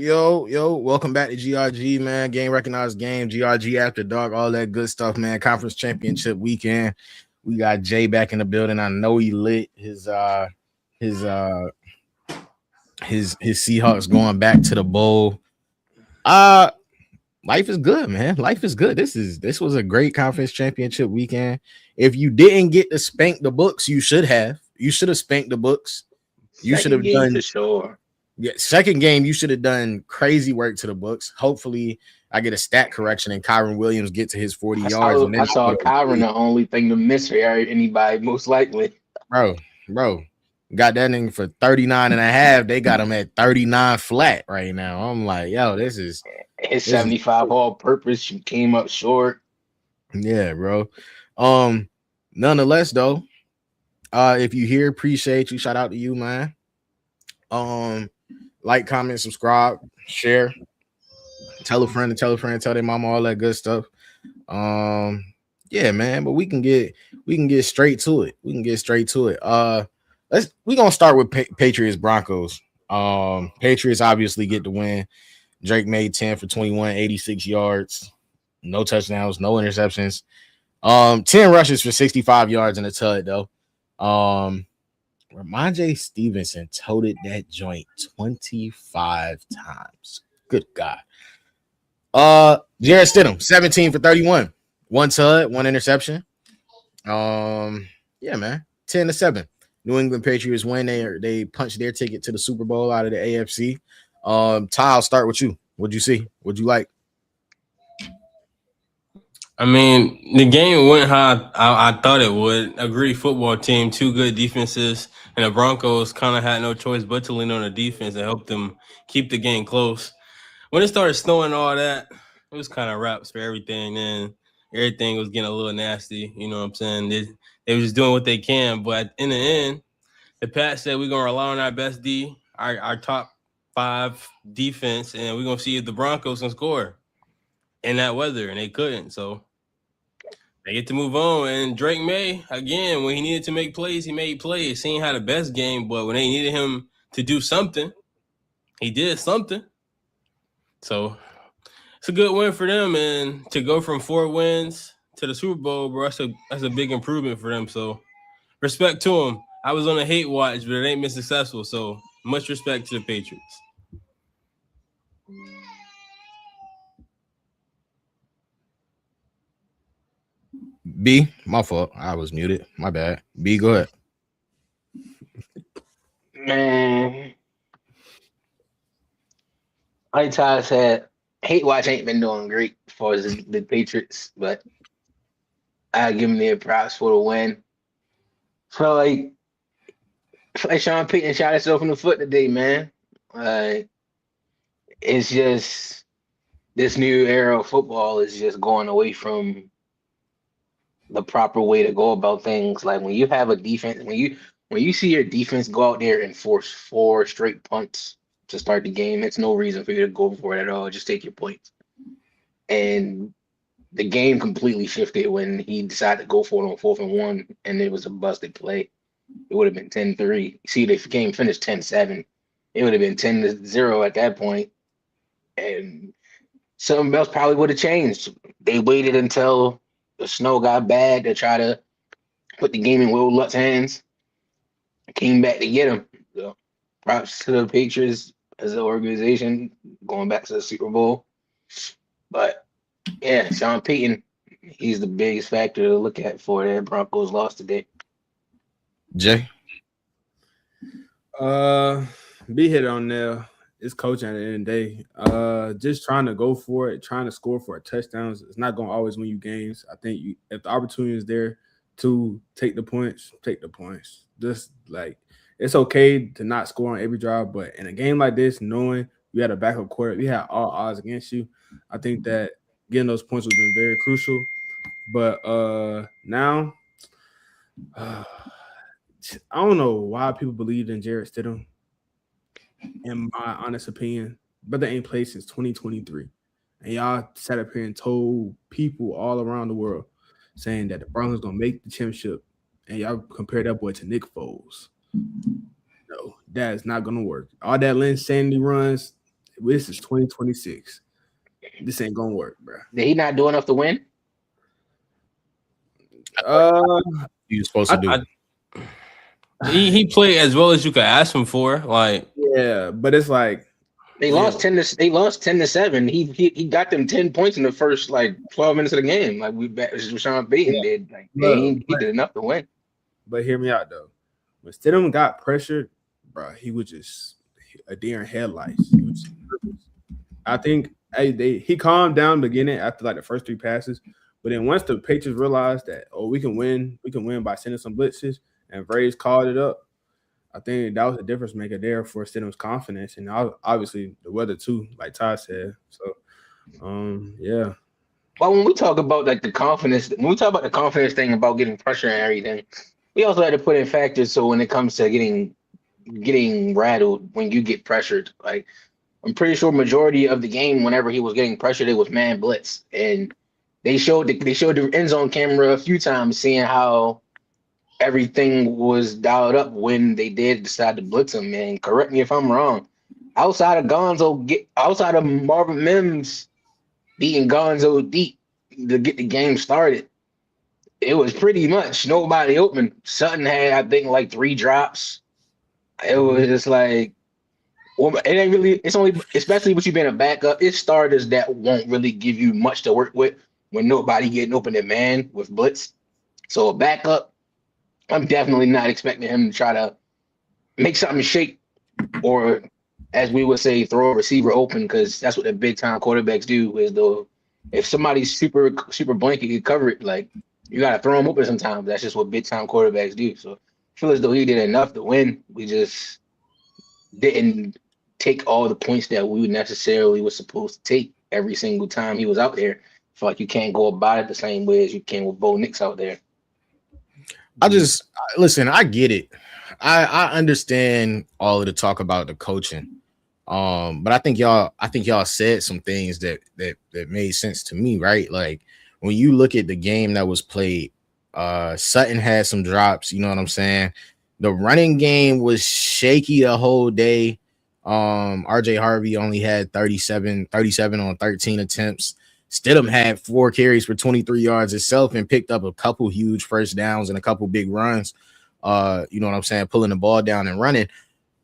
yo, welcome back to GRG, man. Game recognized game, GRG after dark, all that good stuff, man. Conference championship weekend. We got Jay back in the building. I know he lit his his Seahawks going back to the bowl. Uh Life is good, man. Life is good. This was a great conference championship weekend. If you didn't get to spank the books, you should have. You should have spanked the books. You should Second have game done for sure. Yeah, second game, you should have done crazy work to the books. Hopefully, I get a stat correction and Kyron Williams get to his 40 I yards. saw And then I saw Kyron the only thing to miss for anybody, most likely. bro, bro, got that nigga for 39 and a half. They got him at 39 flat right now. I'm like, yo, His this is 75 all purpose came up short. yeah, bro. Um, Nonetheless, though, if you hear, appreciate you. Shout out to you, man. Like, comment, subscribe, share. Tell a friend to tell a friend, tell their mama, all that good stuff. Yeah, man, but we can get straight to it. We can get straight to it. We're gonna start with Patriots Broncos. Patriots obviously get the win. Drake made 10 for 21, 86 yards, no touchdowns, no interceptions. 10 rushes for 65 yards in a TUD though. Ramondre Stevenson toted that joint 25 times. Good God. Jarrett Stidham, 17 for 31. One TUD, one interception. Yeah, man. 10-7. New England Patriots win. They punched their ticket to the Super Bowl out of the AFC. Ty, I'll start with you. What'd you see? What'd you like? I mean, the game went how I thought it would. A great football team, two good defenses, and the Broncos kind of had no choice but to lean on the defense and help them keep the game close. When it started snowing and all that, it was kind of wraps for everything. And everything was getting a little nasty. You know what I'm saying? They were just doing what they can. But in the end, the Pats said we're going to rely on our best D, our top 5 defense, and we're going to see if the Broncos can score in that weather, and they couldn't. So they get to move on. And Drake May, again, when he needed to make plays, he made plays. He ain't had the best game, but when they needed him to do something, he did something. So it's a good win for them. And to go from 4 wins to the Super Bowl, bro, that's a big improvement for them. So respect to them. I was on a hate watch, but it ain't been successful. So much respect to the Patriots. B, my fault. I was muted. My bad. B, go ahead. Man, like Ty said, hate watch ain't been doing great as far as the Patriots, but I give them their props for the win. So like Sean Payton shot himself in the foot today, man. It's just this new era of football is just going away from the proper way to go about things. Like when you have a defense, when you see your defense go out there and force 4 straight punts to start the game, it's no reason for you to go for it at all. Just take your points. And the game completely shifted when he decided to go for it on 4th and 1, and it was a busted play. It would have been 10-3. See, the game finished 10-7. It would have been 10-0 at that point. And something else probably would have changed. They waited until the snow got bad to try to put the game in Will Lutz's hands. Came back to get him. So props to the Patriots as an organization going back to the Super Bowl. But yeah, Sean Payton, he's the biggest factor to look at for that Broncos loss today. Jay? B hit on there. It's coaching at the end of the day. Just trying to go for it, trying to score for a touchdowns. It's not going to always win you games. I think if the opportunity is there to take the points, take the points. Just like it's okay to not score on every drive, but in a game like this, knowing you had a backup quarterback, you had all odds against you. I think that getting those points would have been very crucial. But now, I don't know why people believe in Jarrett Stidham. In my honest opinion, but they ain't played since 2023. And y'all sat up here and told people all around the world saying that the Broncos gonna make the championship, and y'all compare that boy to Nick Foles. No, that is not gonna work. All that Lynn Sandy runs, This is 2026. This ain't gonna work, bro. Did he not do enough to win? You were supposed to do. He played as well as you could ask him for. Like, yeah, but it's like They lost 10-7. He got them 10 points in the first like 12 minutes of the game. Like Sean Payton did. Like he did enough to win. But hear me out though. When Stidham got pressured, bro, he was just a deer in headlights. I think he calmed down in the beginning after like the first 3 passes. But then once the Patriots realized that, we can win by sending some blitzes, and Vrays called it up, I think that was the difference maker there for Stidham's confidence, and obviously the weather too, like Todd said. So, yeah. Well, when we talk about like the confidence thing about getting pressure and everything, we also had to put in factors. So when it comes to getting rattled when you get pressured, like I'm pretty sure majority of the game, whenever he was getting pressured, it was man blitz, and they showed the end zone camera a few times, seeing how everything was dialed up when they did decide to blitz him. And correct me if I'm wrong. Outside of Marvin Mims beating Gonzo deep to get the game started, it was pretty much nobody open. Sutton had, I think, like 3 drops. It was just like, well, it ain't really. It's only, especially with you being a backup, it's starters that won't really give you much to work with when nobody getting open at man with blitz. So a backup, I'm definitely not expecting him to try to make something shake, or as we would say, throw a receiver open, because that's what the big time quarterbacks do. Is though, if somebody's super blanket, you cover it. Like you gotta throw them open sometimes. That's just what big time quarterbacks do. So I feel as though he did enough to win. We just didn't take all the points that we necessarily was supposed to take every single time he was out there. I feel like you can't go about it the same way as you can with Bo Nix out there. Listen, I get it. I understand all of the talk about the coaching. But I think y'all said some things that made sense to me, right? Like when you look at the game that was played, Sutton had some drops, you know what I'm saying? The running game was shaky the whole day. RJ Harvey only had 37 on 13 attempts. Stidham had 4 carries for 23 yards itself and picked up a couple huge first downs and a couple big runs. You know what I'm saying? Pulling the ball down and running.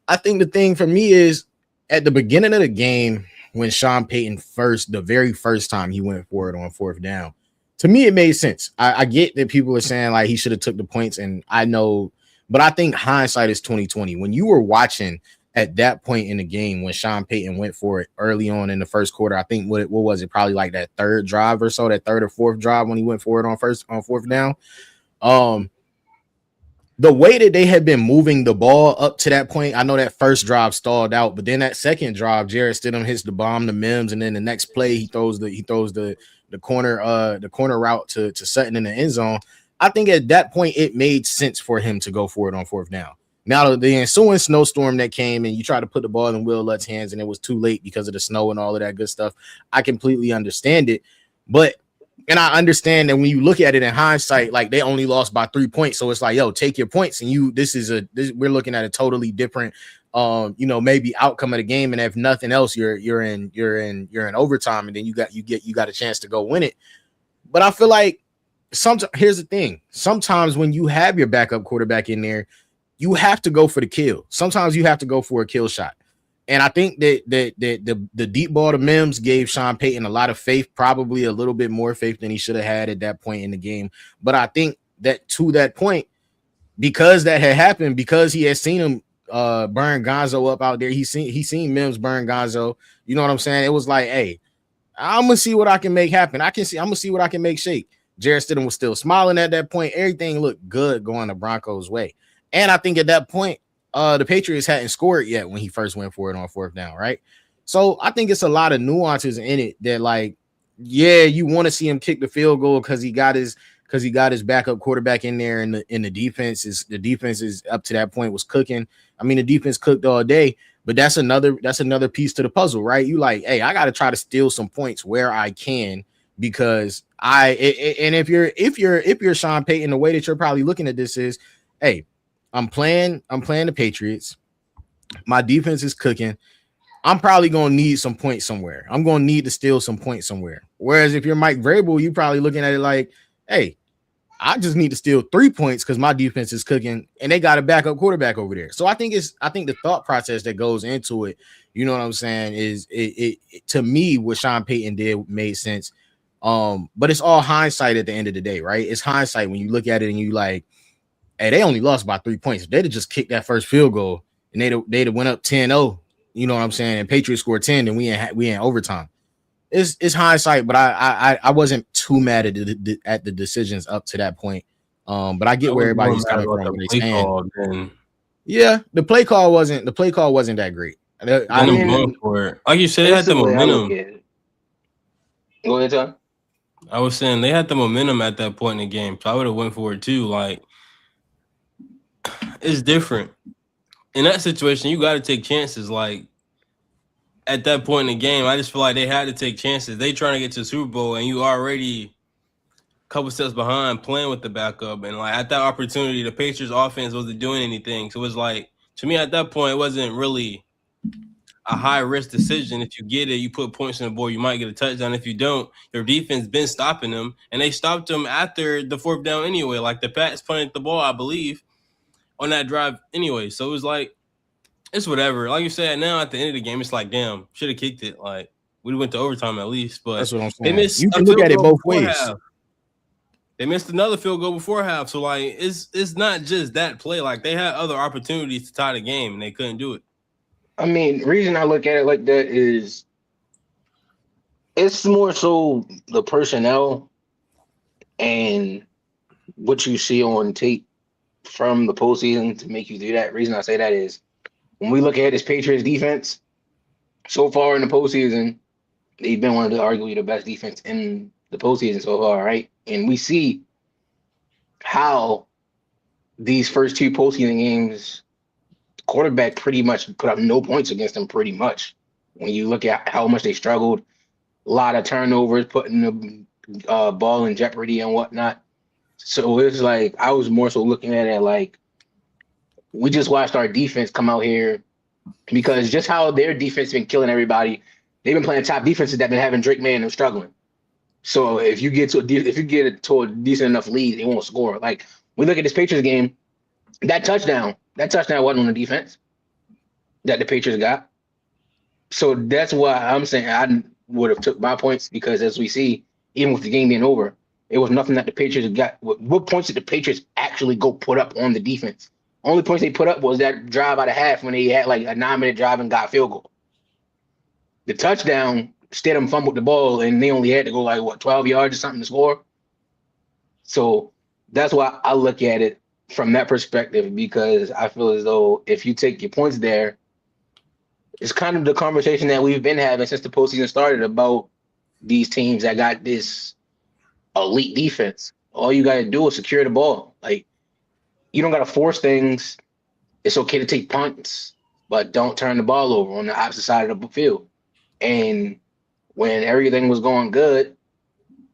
I think the thing for me is at the beginning of the game, when Sean Payton the very first time he went for it on 4th down, to me, it made sense. I get that people are saying like he should have took the points, and I know, but I think hindsight is 2020. When you were watching at that point in the game, when Sean Payton went for it early on in the first quarter, I think what was it? Probably like that 3rd drive or so, that 3rd or 4th drive when he went for it on 4th down. The way that they had been moving the ball up to that point, I know that first drive stalled out, but then that second drive, Jarrett Stidham hits the bomb to Mims, and then the next play he throws the corner route to Sutton in the end zone. I think at that point it made sense for him to go for it on 4th down. Now the ensuing snowstorm that came and you try to put the ball in Will Lutz's hands and it was too late because of the snow and all of that good stuff. I completely understand it, and I understand that when you look at it in hindsight, like they only lost by 3 points, so it's like, yo, take your points, and we're looking at a totally different, maybe outcome of the game, and if nothing else, you're in overtime, and then you got a chance to go win it. But I feel like here's the thing: sometimes when you have your backup quarterback in there, you have to go for the kill. Sometimes you have to go for a kill shot. And I think that the deep ball to Mims gave Sean Payton a lot of faith, probably a little bit more faith than he should have had at that point in the game. But I think that to that point, because that had happened, because he had seen him burn Gonzo up out there, he seen Mims burn Gonzo. You know what I'm saying? It was like, hey, I'm gonna see what I can make happen. I'm gonna see what I can make shake. Jarrett Stidham was still smiling at that point. Everything looked good going the Broncos' way. And I think at that point, the Patriots hadn't scored yet when he first went for it on 4th down, right? So I think it's a lot of nuances in it that, like, yeah, you want to see him kick the field goal because he got his backup quarterback in there, and the defense is up to that point was cooking. I mean, the defense cooked all day, but that's another piece to the puzzle, right? You like, hey, I got to try to steal some points where I can, because if you're Sean Payton, the way that you're probably looking at this is, hey, I'm playing the Patriots. My defense is cooking. I'm probably gonna need some points somewhere. I'm gonna need to steal some points somewhere. Whereas if you're Mike Vrabel, you probably looking at it like, hey, I just need to steal 3 points because my defense is cooking and they got a backup quarterback over there. So I think the thought process that goes into it, you know what I'm saying, is it to me what Sean Payton did made sense. But it's all hindsight at the end of the day, right? It's hindsight when you look at it and you like, hey, they only lost by 3 points. If they'd have just kicked that first field goal and they'd have went up 10-0, you know what I'm saying, and Patriots scored 10, and we in overtime. It's hindsight, but I wasn't too mad at the decisions up to that point. But I get where everybody's coming from. Yeah, the play call wasn't that great. I mean, going for it. Like you said, they had the momentum. Go ahead, Tom. I was saying they had the momentum at that point in the game, so I would have went for it too. Like, it's different in that situation. You got to take chances. Like, at that point in the game, I just feel like they had to take chances. They trying to get to the Super Bowl, and you already a couple steps behind playing with the backup. And like at that opportunity, the Patriots offense wasn't doing anything. So it was like, to me at that point, it wasn't really a high risk decision. If you get it, you put points on the board, you might get a touchdown. If you don't, your defense been stopping them, and they stopped them after the 4th down anyway. Like the Pats punted the ball, I believe, on that drive anyway. So it was like, it's whatever. Like you said, now at the end of the game, it's like, damn, should have kicked it. Like, we went to overtime at least. But that's what I'm saying. They missed you can look at it both ways. Half. They missed another field goal before half. So, like, it's not just that play. Like, they had other opportunities to tie the game, and they couldn't do it. I mean, the reason I look at it like that is it's more so the personnel and what you see on tape from the postseason to make you do that. The reason I say that is when we look at this Patriots defense, so far in the postseason, they've been one of arguably the best defense in the postseason so far, right? And we see how these first 2 postseason games, quarterback pretty much put up no points against them pretty much. When you look at how much they struggled, a lot of turnovers, putting the ball in jeopardy and whatnot. So it's like I was more so looking at it like we just watched our defense come out here because just how their defense been killing everybody. They've been playing top defenses that been having Drake May and them struggling. So if you get to a decent enough lead, they won't score. Like we look at this Patriots game, that touchdown wasn't on the defense that the Patriots got. So that's why I'm saying I would have took my points because as we see, even with the game being over, it was nothing that the Patriots got. What points did the Patriots actually go put up on the defense? Only points they put up was that drive out of half when they had like a 9-minute drive and got a field goal. The touchdown, Stidham fumbled the ball and they only had to go like 12 yards or something to score. So that's why I look at it from that perspective because I feel as though if you take your points there, it's kind of the conversation that we've been having since the postseason started about these teams that got this elite defense. All you got to do is secure the ball. Like, you don't got to force things. It's okay to take punts, but don't turn the ball over on the opposite side of the field. And when everything was going good,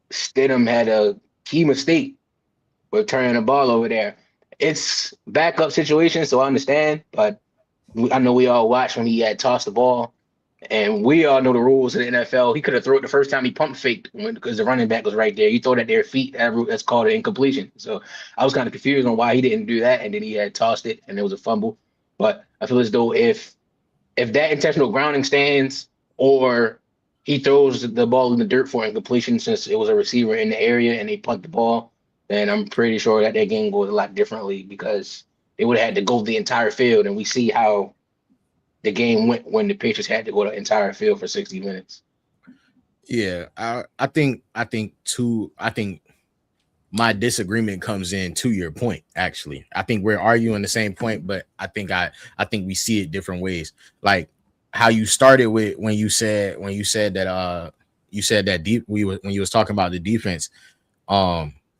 Stidham had a key mistake with turning the ball over there. It's backup situation, so I understand, but I know we all watched when he had tossed the ball, and we all know the rules of the NFL. He could have thrown it the first time he pump faked because the running back was right there. You throw it at their feet, that's called an incompletion. So I was kind of confused on why he didn't do that, and then he had tossed it, and it was a fumble. But I feel as though if that intentional grounding stands or he throws the ball in the dirt for incompletion since it was a receiver in the area and they punt the ball, then I'm pretty sure that game goes a lot differently because they would have had to go the entire field, and we see how the game went when the Patriots had to go the entire field for 60 minutes. Yeah, I think my disagreement comes in to your point. Actually, I think we're arguing the same point, but I think we see it different ways. Like how you started with when you said that when you was talking about the defense.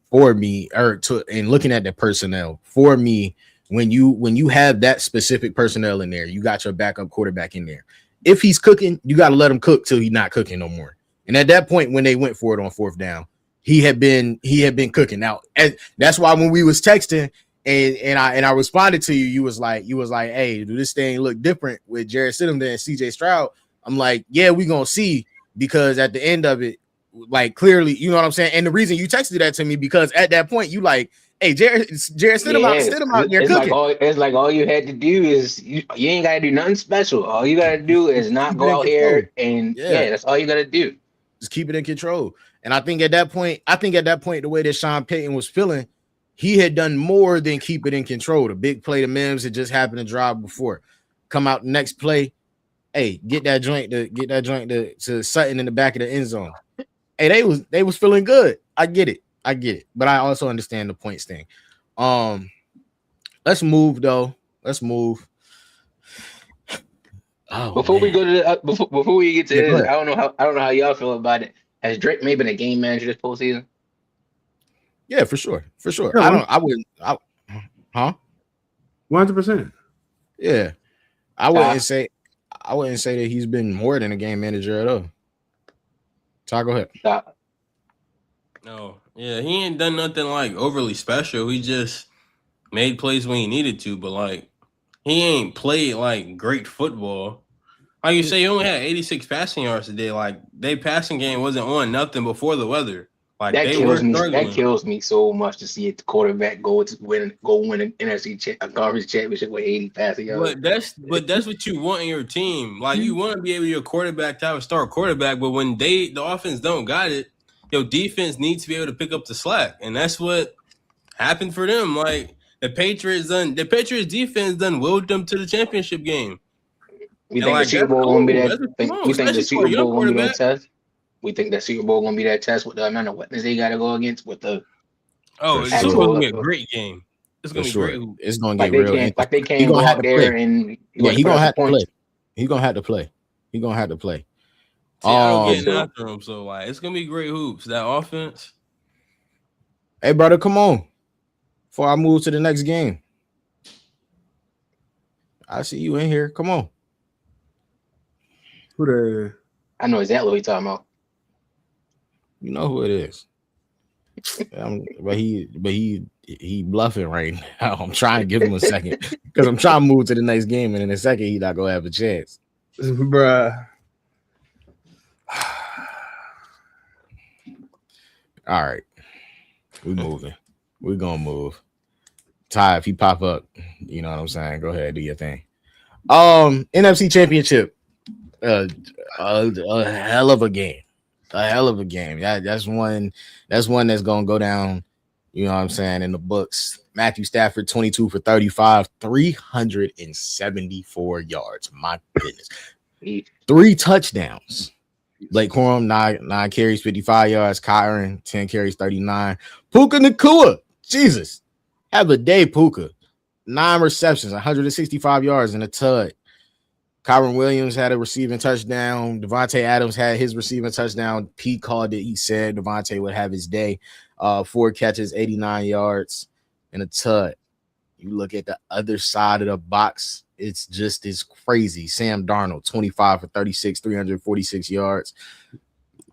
For me, and looking at the personnel, for me, when you have that specific personnel in there, you got your backup quarterback in there. If he's cooking, you got to let him cook till he's not cooking no more. And at that point, when they went for it on 4th down, he had been cooking. Now, that's why when we was texting I responded to you. You was like, hey, do this thing look different with Jarrett Stidham than CJ Stroud? I'm like, yeah, we gonna see, because at the end of it, like clearly, you know what I'm saying. And the reason you texted that to me, because at that point you like, hey, Jarrett Stidham out there it's cooking. like all you had to do is you ain't gotta do nothing special. All you gotta do is not Keep it go in out control. here and that's all you gotta do. Just keep it in control. And I think at that point, the way that Sean Payton was feeling, he had done more than keep it in control. The big play to Mims had just happened to drive before. Come out next play, hey, get that joint to Sutton in the back of the end zone. Hey, they was feeling good. I get it. But I also understand the points thing. Let's move though. Let's move. Oh, before we go to before we get to this, I don't know how y'all feel about it. Has Drake maybe been a game manager this postseason? Yeah, for sure. Yeah, I wouldn't. 100%. Yeah, I wouldn't say that he's been more than a game manager at all. Ty, go ahead. No, yeah, he ain't done nothing like overly special. He just made plays when he needed to, but like he ain't played like great football. Like you say, he only had 86 passing yards today. Like their passing game wasn't on nothing before the weather. Like that they were kills me. struggling. That kills me so much to see the quarterback go win an NFC conference championship with 80 passing yards. But that's what you want in your team. Like you want to be able your quarterback to have a star quarterback, but when the offense don't got it, your defense needs to be able to pick up the slack, and that's what happened for them. Like the Patriots defense done willed them to the championship game. We think the Super Bowl gonna be that. We think the Super Bowl gonna be that test. We think that Super Bowl gonna be that test with the amount of weapons they got to go against with the. It's gonna be a great game. It's gonna be great. It's gonna get real. Like they can't go out there and he gonna have to play. He's gonna have to play. He's gonna have to play. Seattle getting after him, so like it's gonna be great hoops. That offense. Hey, brother, come on. Before I move to the next game, I see you in here. Come on. I know exactly what you're talking about. You know who it is. But he bluffing right now. I'm trying to give him a second because I'm trying to move to the next game, and in a second he not gonna have a chance. Bruh. All right, we moving. We're gonna move. Ty, if he pop up, you know what I'm saying. Go ahead, do your thing. NFC Championship, a hell of a game. That's one that's gonna go down. You know what I'm saying, in the books. Matthew Stafford, 22 for 35, 374 yards. My goodness, 3 touchdowns. Blake Corum, 9 carries, 55 yards. Kyron, 10 carries, 39. Puka Nacua, Jesus, have a day, Puka. 9 receptions, 165 yards and a tud. Kyron Williams had a receiving touchdown. Devontae Adams had his receiving touchdown. Pete called it. He said Devontae would have his day. 4 catches, 89 yards and a tud. You look at the other side of the box, it's just as crazy. Sam Darnold, 25 for 36, 346 yards,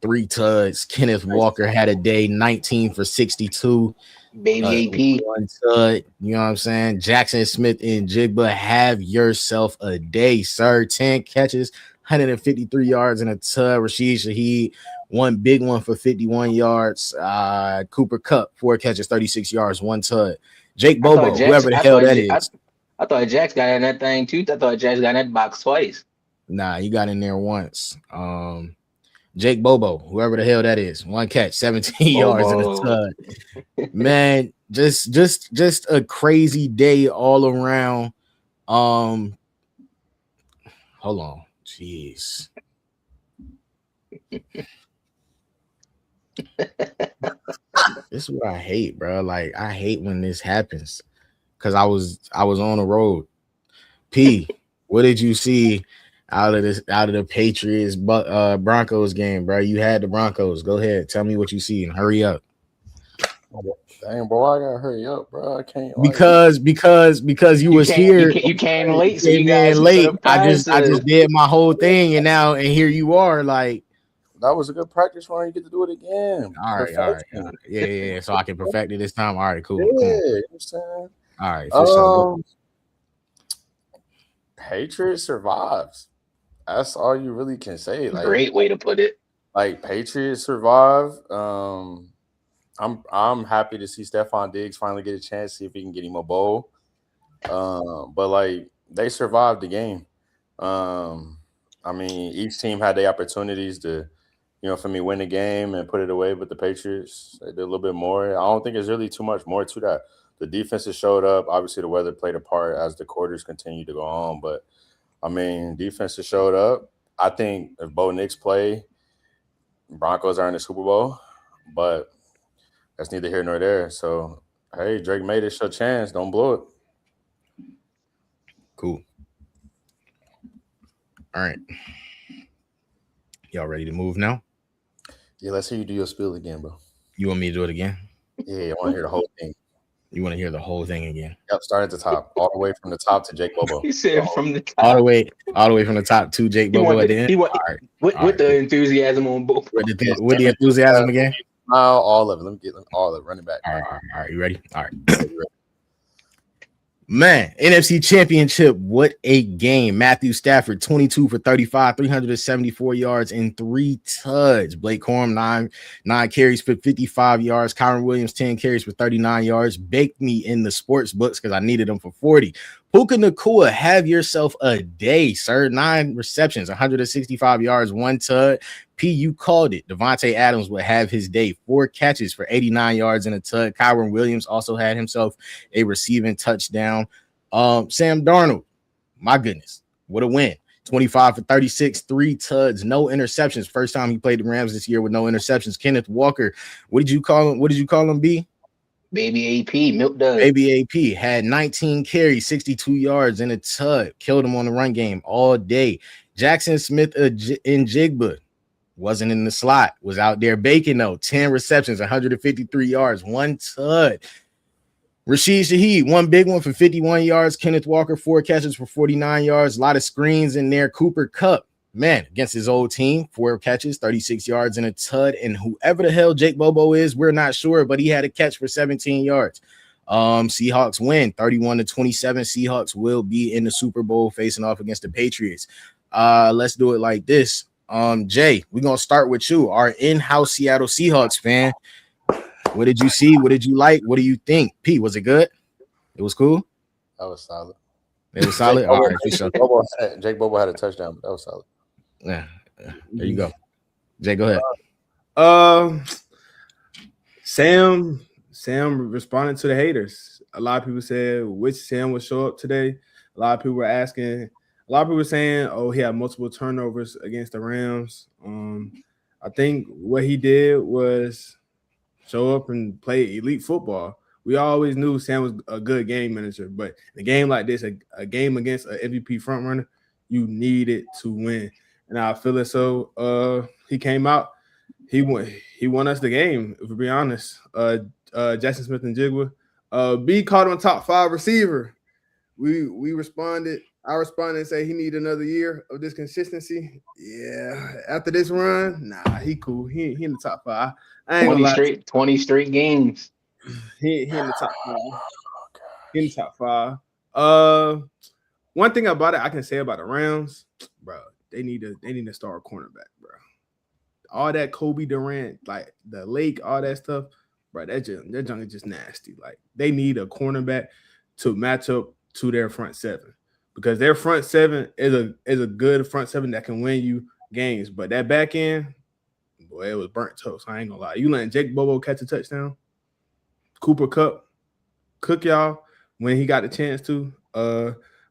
3 tuds. Kenneth Walker had a day, 19 for 62. Baby AP. 1 tud. You know what I'm saying? Jackson Smith and Jigba, have yourself a day, sir. 10 catches, 153 yards and a tud. Rashid Shaheed, 1 big one for 51 yards. Cooper Kupp, 4 catches, 36 yards, 1 tud. Jake Bobo, whoever the hell that is. I thought Jax got in that thing too. I thought Jax got in that box twice. Nah, he got in there once. Jake Bobo, whoever the hell that is, 1 catch, 17 yards and a tud. Man, just a crazy day all around. Hold on, jeez. This is what I hate, bro. Like I hate when this happens because I was on the road. P, what did you see out of the Patriots Broncos game, bro? You had the Broncos. Go ahead, tell me what you see and hurry up. Dang, bro, I gotta hurry up, bro. I can't because you was here. You came late, so you guys late. I just did my whole thing, and here you are. Like that was a good practice run. You get to do it again. All right. Yeah. So I can perfect it this time. All right, cool. Yeah, you know what I'm saying? All right, fish out. Patriots survives. That's all you really can say. Like, Great way to put it. like Patriots survive. I'm happy to see Stephon Diggs finally get a chance, see if he can get him a bowl. But like they survived the game. I mean, each team had the opportunities to, for me, win the game and put it away. But the Patriots, they did a little bit more. I don't think there's really too much more to that. The defenses showed up. Obviously, the weather played a part as the quarters continued to go on. But I mean, defenses showed up. I think if Bo Nix play, Broncos are in the Super Bowl. But that's neither here nor there. So, hey, Drake made it. Show chance. Don't blow it. Cool. All right. Y'all ready to move now? Yeah, let's hear you do your spiel again, bro. You want me to do it again? Yeah, I want to hear the whole thing. You want to hear the whole thing again? Yep, start at the top, all the way from the top to Jake Bobo. He said from the top. All the way from the top to Jake Bobo at the end. All right. With the enthusiasm on both. With the enthusiasm again. All of it. Let me get all of it. Running back. All right. You ready? All right. Man, NFC Championship, what a game. Matthew Stafford, 22 for 35, 374 yards and 3 tuds. Blake Corum, 9 carries for 55 yards. Kyron Williams, 10 carries for 39 yards. Baked me in the sports books because I needed them for 40. Puka Nacua, have yourself a day, sir. 9 receptions, 165 yards, 1 tud. P, you called it. Devontae Adams would have his day. 4 catches for 89 yards and a tud. Kyron Williams also had himself a receiving touchdown. Sam Darnold, my goodness, what a win. 25 for 36, 3 tuds, no interceptions. First time he played the Rams this year with no interceptions. Kenneth Walker, what did you call him, B? Baby AP, Milk Dud. Baby AP had 19 carries, 62 yards and a tud. Killed him on the run game all day. Jackson Smith in Jigba wasn't in the slot, was out there baking though. 10 receptions, 153 yards, 1 tud. Rashid Shaheed, 1 big one for 51 yards. Kenneth Walker, 4 catches for 49 yards. A lot of screens in there. Cooper Kupp, man, against his old team, 4 catches, 36 yards and a tud. And whoever the hell Jake Bobo is, we're not sure, but he had a catch for 17 yards. Seahawks win 31-27. Seahawks will be in the Super Bowl facing off against the Patriots. Let's do it like this. Jay, we're gonna start with you, our in-house Seattle Seahawks fan. What did you see? What did you like? What do you think? P, was it good? It was cool. That was solid. It was solid. All right, for sure. Jake Bobo had a touchdown, but that was solid. Yeah, there you go. Jay, go ahead. Sam responded to the haters. A lot of people said which Sam would show up today. A lot of people were asking. A lot of people were saying, "Oh, he had multiple turnovers against the Rams." I think what he did was show up and play elite football. We always knew Sam was a good game manager, but in a game like this, a game against an MVP frontrunner, you needed to win. And I feel as so he came out, he won us the game, if we be honest. Jackson Smith and Jigba. B caught on top 5 receiver. We responded. I responded and say he need another year of this consistency. Yeah, after this run, nah, he cool. He in the top 5. I ain't 20 straight games. He in the top 5. He in the top 5. One thing about it I can say about the Rams, bro, they need to start a cornerback, bro. All that Kobe Durant, like the Lake, all that stuff, bro. That junk is just nasty. Like they need a cornerback to match up to their front 7. Because their front 7 is a good front 7 that can win you games. But that back end, boy, it was burnt toast. I ain't gonna lie. You letting Jake Bobo catch a touchdown? Cooper Kupp cook y'all when he got the chance to.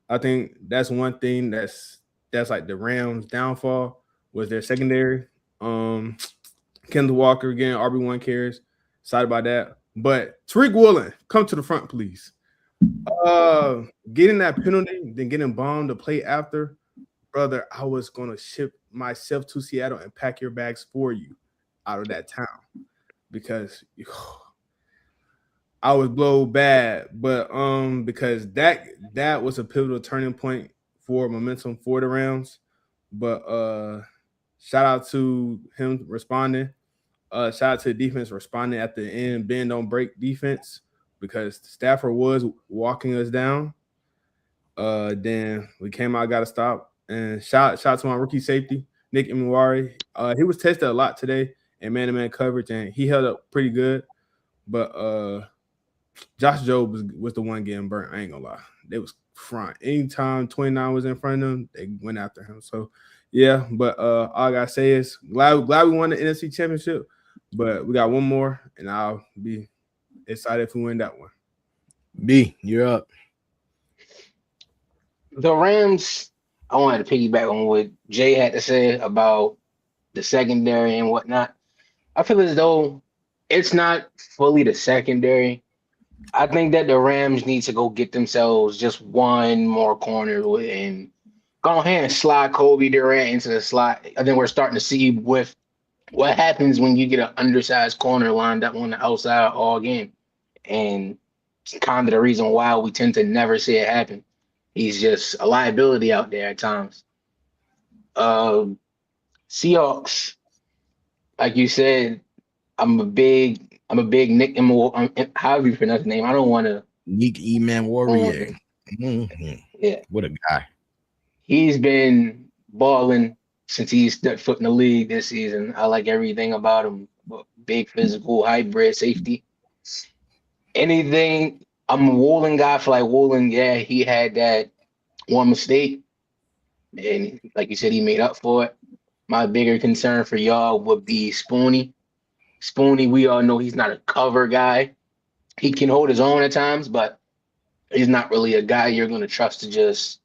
I think that's one thing that's like the Rams' downfall was their secondary. Kendall Walker getting RB1 carries. Excited about that. But Tariq Woolen, come to the front, please. Getting that penalty, then getting bombed to play after, brother, I was gonna ship myself to Seattle and pack your bags for you out of that town because I was blown bad, but because that was a pivotal turning point for momentum for the Rams. But shout out to him responding. Shout out to the defense responding at the end, bend don't break defense. because Stafford was walking us down. Then we came out, got a stop, and shout to my rookie safety, Nick Imwari. He was tested a lot today in man-to-man coverage, and he held up pretty good. But Josh Jobe was the one getting burnt. I ain't gonna lie. They was front. Anytime 29 was in front of them, they went after him. So yeah, but all I gotta say is glad we won the NFC Championship, but we got one more, and I'll be excited if we win that one. B, you're up. The Rams, I wanted to piggyback on what Jay had to say about the secondary and whatnot. I feel as though it's not fully the secondary. I think that the Rams need to go get themselves just one more corner and go ahead and slide Kobe Durant into the slot. I think we're starting to see with what happens when you get an undersized corner lined up on the outside all game. And it's kind of the reason why we tend to never see it happen. He's just a liability out there at times. Seahawks, like you said, I'm a big Nick however you pronounce his name. I don't want to. Nick E-Man Warrior. Mm-hmm. Yeah. What a guy. He's been balling since he stepped foot in the league this season. I like everything about him. Big physical, hybrid safety. Anything. I'm a Woolen guy for like Woolen. Yeah, he had that one mistake. And like you said, he made up for it. My bigger concern for y'all would be Spooney. Spooney, we all know he's not a cover guy. He can hold his own at times, but he's not really a guy you're going to trust to just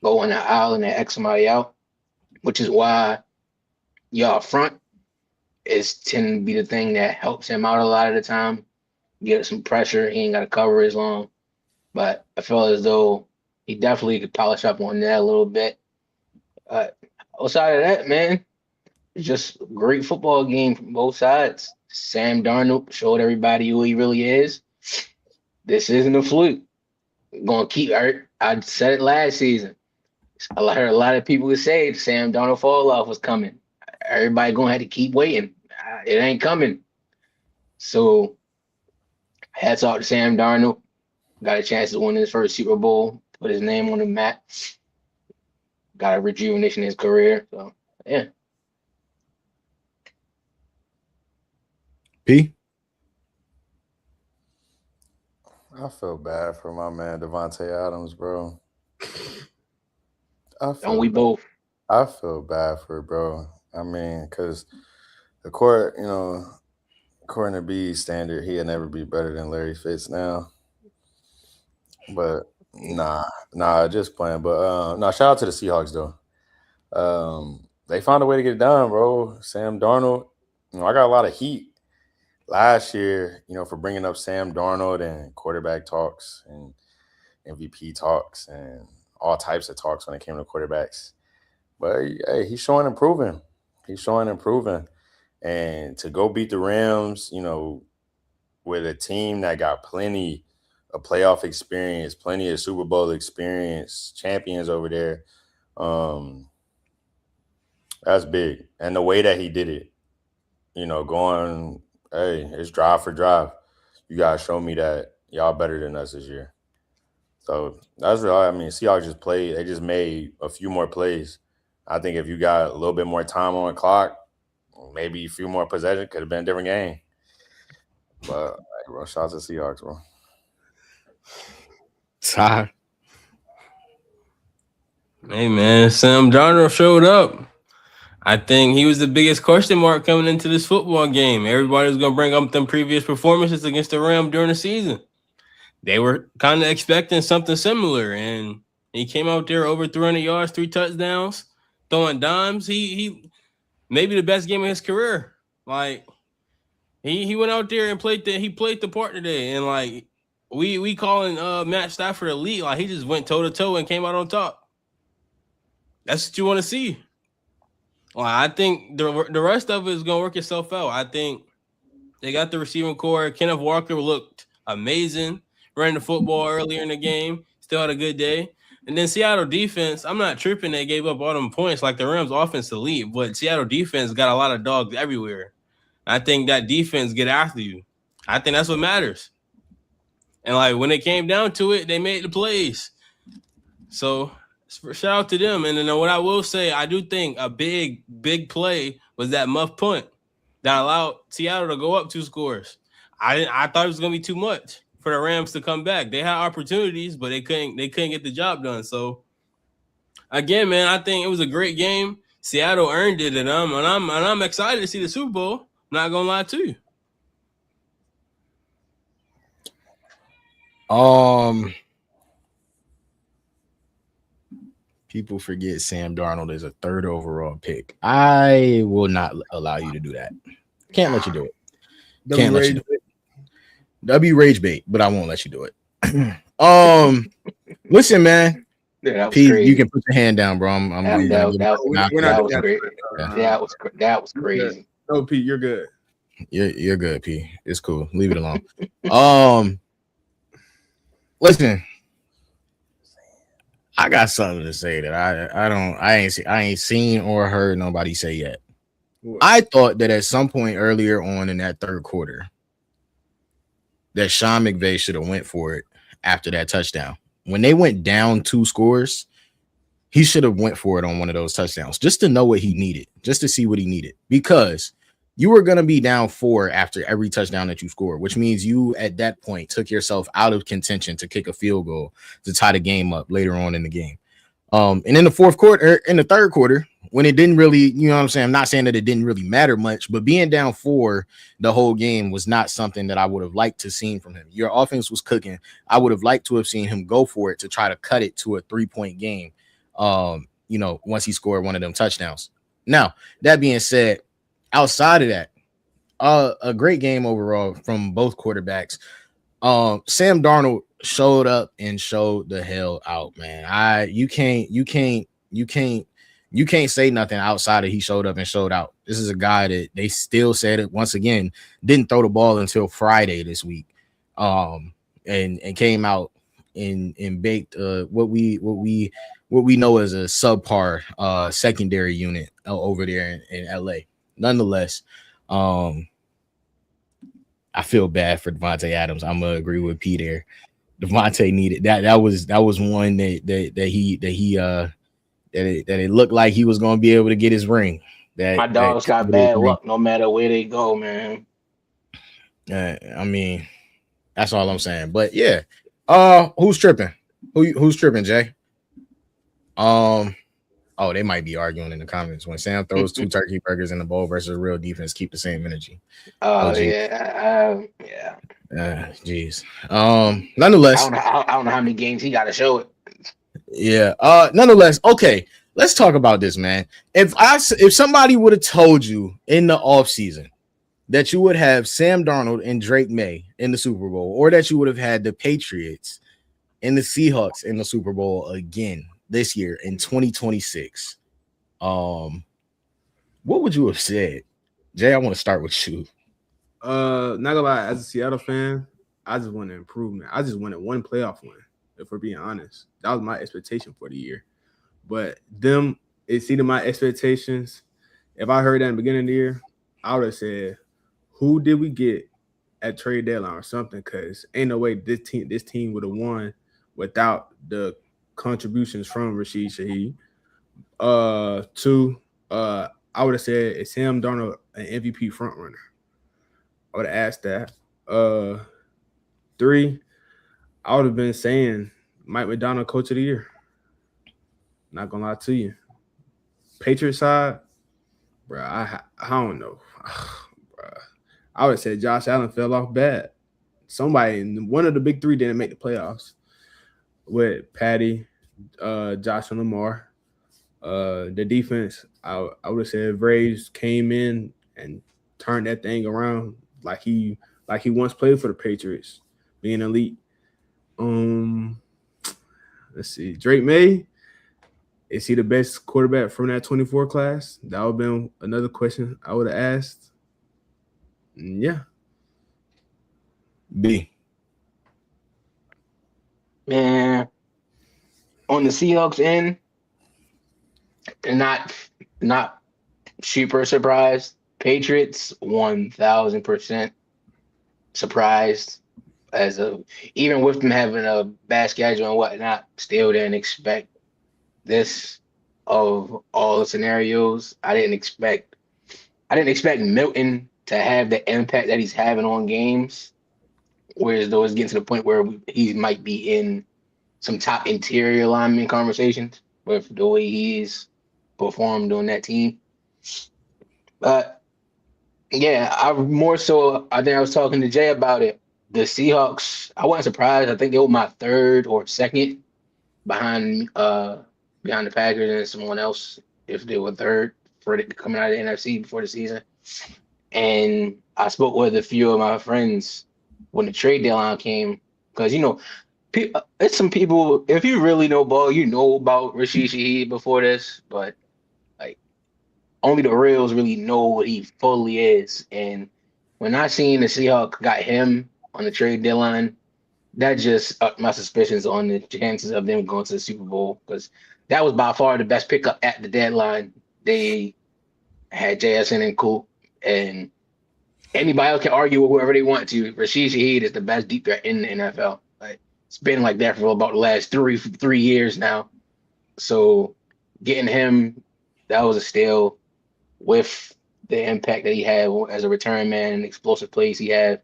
go in the aisle and X somebody out, which is why y'all front is tend to be the thing that helps him out a lot of the time. Get some pressure. He ain't got to cover as long. But I feel as though he definitely could polish up on that a little bit. Outside of that, man, it's just a great football game from both sides. Sam Darnold showed everybody who he really is. This isn't a fluke. Going to keep. I said it last season. I heard a lot of people say Sam Darnold fall off was coming. Everybody going to have to keep waiting. It ain't coming. So hats off to Sam Darnold. Got a chance to win his first Super Bowl. Put his name on the map. Got a rejuvenation in his career. So yeah. P? I feel bad for my man Devontae Adams, bro. Don't we both? I feel bad for it, bro. I mean, because the court, according to B's standard, he'll never be better than Larry Fitz now. But nah, just playing. But shout out to the Seahawks though. They found a way to get it done, bro. Sam Darnold, I got a lot of heat last year, for bringing up Sam Darnold and quarterback talks and MVP talks and all types of talks when it came to quarterbacks. But hey, he's showing improving. And to go beat the Rams, with a team that got plenty of playoff experience, plenty of Super Bowl experience, champions over there, that's big. And the way that he did it, going, hey, it's drive for drive. You guys show me that y'all better than us this year. So that's real. I mean, Seahawks just played. They just made a few more plays. I think if you got a little bit more time on the clock, maybe a few more possessions, could have been a different game. But, hey, bro, shout out to Seahawks, bro. Ty. Hey, man, Sam Darnold showed up. I think he was the biggest question mark coming into this football game. Everybody was going to bring up them previous performances against the Rams during the season. They were kind of expecting something similar, and he came out there over 300 yards, 3 touchdowns, throwing dimes. He maybe the best game of his career. Like, he went out there and played the part today, and like we calling Matt Stafford elite. Like, he just went toe to toe and came out on top. That's what you want to see. Well, I think the rest of it is gonna work itself out. I think they got the receiving core. Kenneth Walker looked amazing. Ran the football earlier in the game. Still had a good day. And then Seattle defense, I'm not tripping they gave up all them points like the Rams offense to lead, but Seattle defense got a lot of dogs everywhere. I think that defense get after you. I think that's what matters. And like when it came down to it, they made the plays. So shout out to them. And then what I will say, I do think a big play was that muff punt that allowed Seattle to go up 2 scores. I thought it was gonna be too much for the Rams to come back. They had opportunities, but they couldn't get the job done. So again, man, I think it was a great game. Seattle earned it, and I'm excited to see the Super Bowl. I'm not gonna lie to you. People forget Sam Darnold is a 3rd overall pick. I will not allow you to do that. Can't let you do it. Can't let you do it. W rage bait, but I won't let you do it. Listen, man. Yeah, Pete, you can put your hand down, bro. That was great. That was crazy. No, Pete, you're good. You're good, Pete. It's cool. Leave it alone. Listen. I got something to say that I ain't seen or heard nobody say yet. What? I thought that at some point earlier on in that 3rd quarter that Sean McVay should have went for it after that touchdown. When they went down 2 scores, he should have went for it on one of those touchdowns just to know what he needed, just to see what he needed, because you were going to be down 4 after every touchdown that you scored, which means you at that point took yourself out of contention to kick a field goal to tie the game up later on in the game. And in the 4th quarter, in the 3rd quarter, when it didn't really, you know what I'm saying? I'm not saying that it didn't really matter much, but being down 4 the whole game was not something that I would have liked to seen from him. Your offense was cooking. I would have liked to have seen him go for it to try to cut it to a 3-point game. Once he scored one of them touchdowns. Now, that being said, outside of that, a great game overall from both quarterbacks. Sam Darnold showed up and showed the hell out, man. You can't say nothing outside of he showed up and showed out. This is a guy that they still said it once again, didn't throw the ball until Friday this week. And came out and baked what we know as a subpar secondary unit over there in LA. Nonetheless, I feel bad for Devontae Adams. I'm gonna agree with Pete there. Devontae needed that. That was one that it looked like he was gonna be able to get his ring. My dogs got bad luck no matter where they go, man. I mean, that's all I'm saying. But yeah, who's tripping? Who's tripping, Jay? Oh, they might be arguing in the comments when Sam throws 2 turkey burgers in the bowl versus a real defense. Keep the same energy. Yeah. Geez. Nonetheless, I don't know how many games he got to show it. Yeah. Nonetheless, okay. Let's talk about this, man. If somebody would have told you in the offseason that you would have Sam Darnold and Drake May in the Super Bowl, or that you would have had the Patriots and the Seahawks in the Super Bowl again this year in 2026, what would you have said? Jay, I want to start with you. Not gonna lie, as a Seattle fan, I just want an improvement. I just wanted one playoff win, if we're being honest. That was my expectation for the year. But them exceeded my expectations. If I heard that in the beginning of the year, I would have said, who did we get at trade deadline or something? Because ain't no way this team would have won without the contributions from Rashid Shaheed. I would have said, is Sam Darnold an MVP front runner? I would have asked that. 3, I would have been saying Mike McDonald coach of the year. Not gonna lie to you. Patriots side, bro, I don't know. Bro, I would have said Josh Allen fell off bad. One of the big 3 didn't make the playoffs. With Patty, Josh and Lamar. The defense, I would have said Braves came in and turned that thing around like he once played for the Patriots, being elite. Let's see. Drake May, is he the best quarterback from that 24 class? That would have been another question I would have asked. Yeah. B. Man, on the Seahawks end, not super surprised. Patriots 1000% surprised. even with them having a bad schedule and whatnot, still didn't expect this of all the scenarios. I didn't expect Milton to have the impact that he's having on games. Whereas though it's getting to the point where he might be in some top interior lineman conversations with the way he's performed on that team. But yeah, I think I was talking to Jay about it. The Seahawks, I wasn't surprised. I think they were my third or second behind the Packers and someone else if they were third for coming out of the NFC before the season. And I spoke with a few of my friends when the trade deadline came, because it's some people. If you really know ball, you know about Rashid Shaheed before this, but like only the reals really know what he fully is. And when I seen the Seahawks got him on the trade deadline, that just upped my suspicions on the chances of them going to the Super Bowl, because that was by far the best pickup at the deadline. They had JSN and Coop, and anybody else can argue with whoever they want to. Rashid Shaheed is the best deep threat in the NFL. Like, it's been like that for about the last three years now. So getting him, that was a steal with the impact that he had as a return man and explosive plays he had.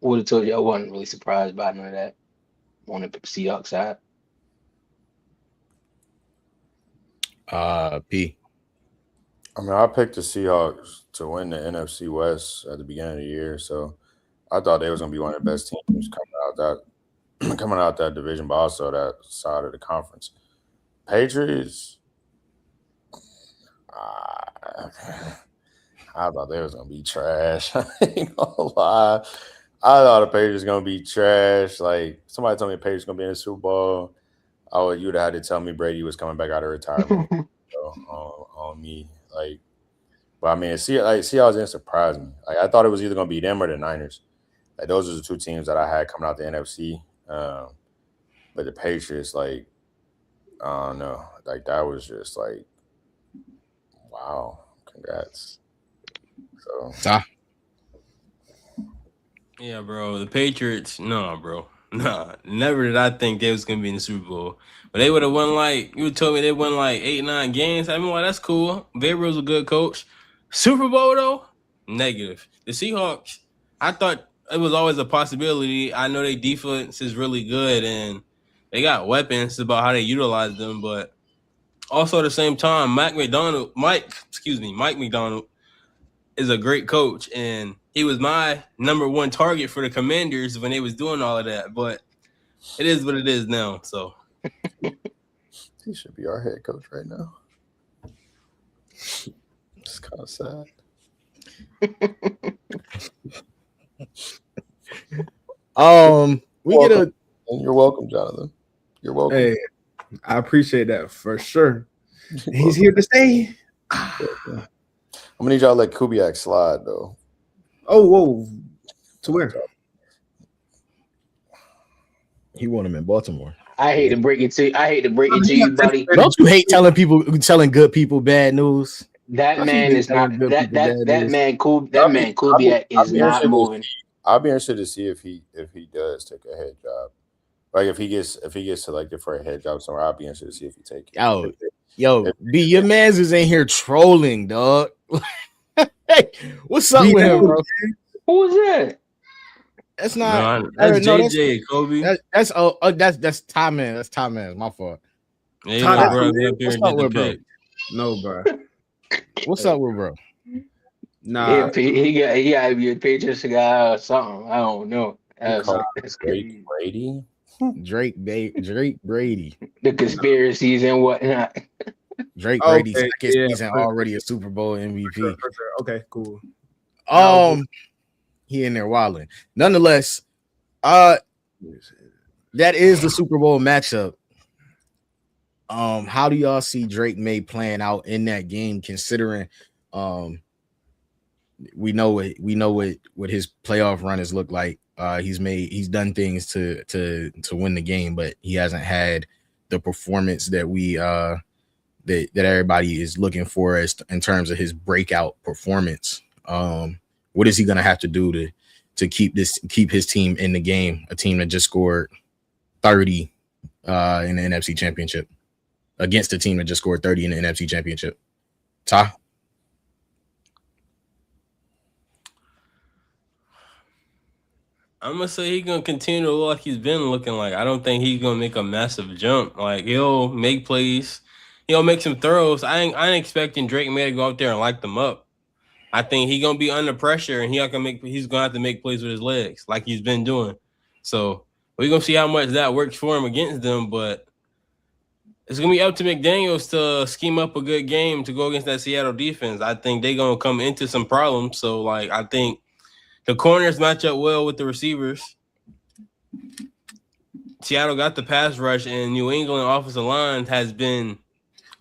Would have told you I wasn't really surprised by none of that on the Seahawks side. P. I mean, I picked the Seahawks to win the NFC West at the beginning of the year, so I thought they was going to be one of the best teams coming out that division, but also that side of the conference. Patriots, I thought they was going to be trash. I ain't gonna lie. I thought the Patriots was going to be trash. Like, somebody told me the Patriots going to be in the Super Bowl. You would have had to tell me Brady was coming back out of retirement on me. Like, but I mean, Seahawks didn't surprise me. Like, I thought it was either going to be them or the Niners. Like, those are the two teams that I had coming out the NFC. But the Patriots, like, I don't know. Like, that was just like, wow, congrats. So, Yeah, bro. The Patriots, no, bro. Nah, never did I think they was gonna be in the Super Bowl. But they would have won you told me they won 8-9 games. I mean, well, that's cool. Vrabel's a good coach. Super Bowl though, negative. The Seahawks, I thought it was always a possibility. I know their defense is really good and they got weapons. It's about how they utilize them, but also at the same time, Mike McDonald is a great coach, and he was my number one target for the Commanders when they was doing all of that. But it is what it is now. So he should be our head coach right now. It's kind of sad. You're welcome, Jonathan. You're welcome. Hey, I appreciate that for sure. He's here to stay. I'm gonna need y'all to let Kubiak slide though. Oh, whoa. To where? He want him in Baltimore. I hate to break it to you, buddy. Don't you hate telling good people bad news? That man is not that man Kubiak is not moving. I'll be interested to see if he does take a head job. Like if he gets selected for a head job somewhere, I'll be interested to see if he take it. Yo, B, your mans is in here trolling, dog. Hey, what's up with him, bro? Who was that? That's not. That's JJ, Kobe. That's Ty Man. That's Ty Man. My fault. Yeah, bro. No, bro. What's up with bro? Nah, he got to be a Patriots guy or something. I don't know. That's Drake Brady. Drake Brady. The conspiracies and whatnot. Drake Brady's second season already a Super Bowl MVP. For sure. Okay, cool. He in there wilding. Nonetheless, that is the Super Bowl matchup. How do y'all see Drake May playing out in that game, considering we know what his playoff run has looked like. He's done things to win the game, but he hasn't had the performance that we that everybody is looking for as in terms of his breakout performance. What is he gonna have to do to keep his team in the game. A team that just scored 30 in the NFC Championship against a team that just scored 30 in the NFC Championship. Ty? I'm gonna say he's gonna continue to look like he's been looking like. I don't think he's gonna make a massive jump. Like he'll make plays, he'll make some throws. I ain't expecting Drake May to go out there and light them up. I think he's gonna be under pressure and he's gonna have to make plays with his legs like he's been doing. So we're gonna see how much that works for him against them, but it's gonna be up to McDaniels to scheme up a good game to go against that Seattle defense. I think they're gonna come into some problems. So like I think the corners match up well with the receivers. Seattle got the pass rush, and New England offensive line has been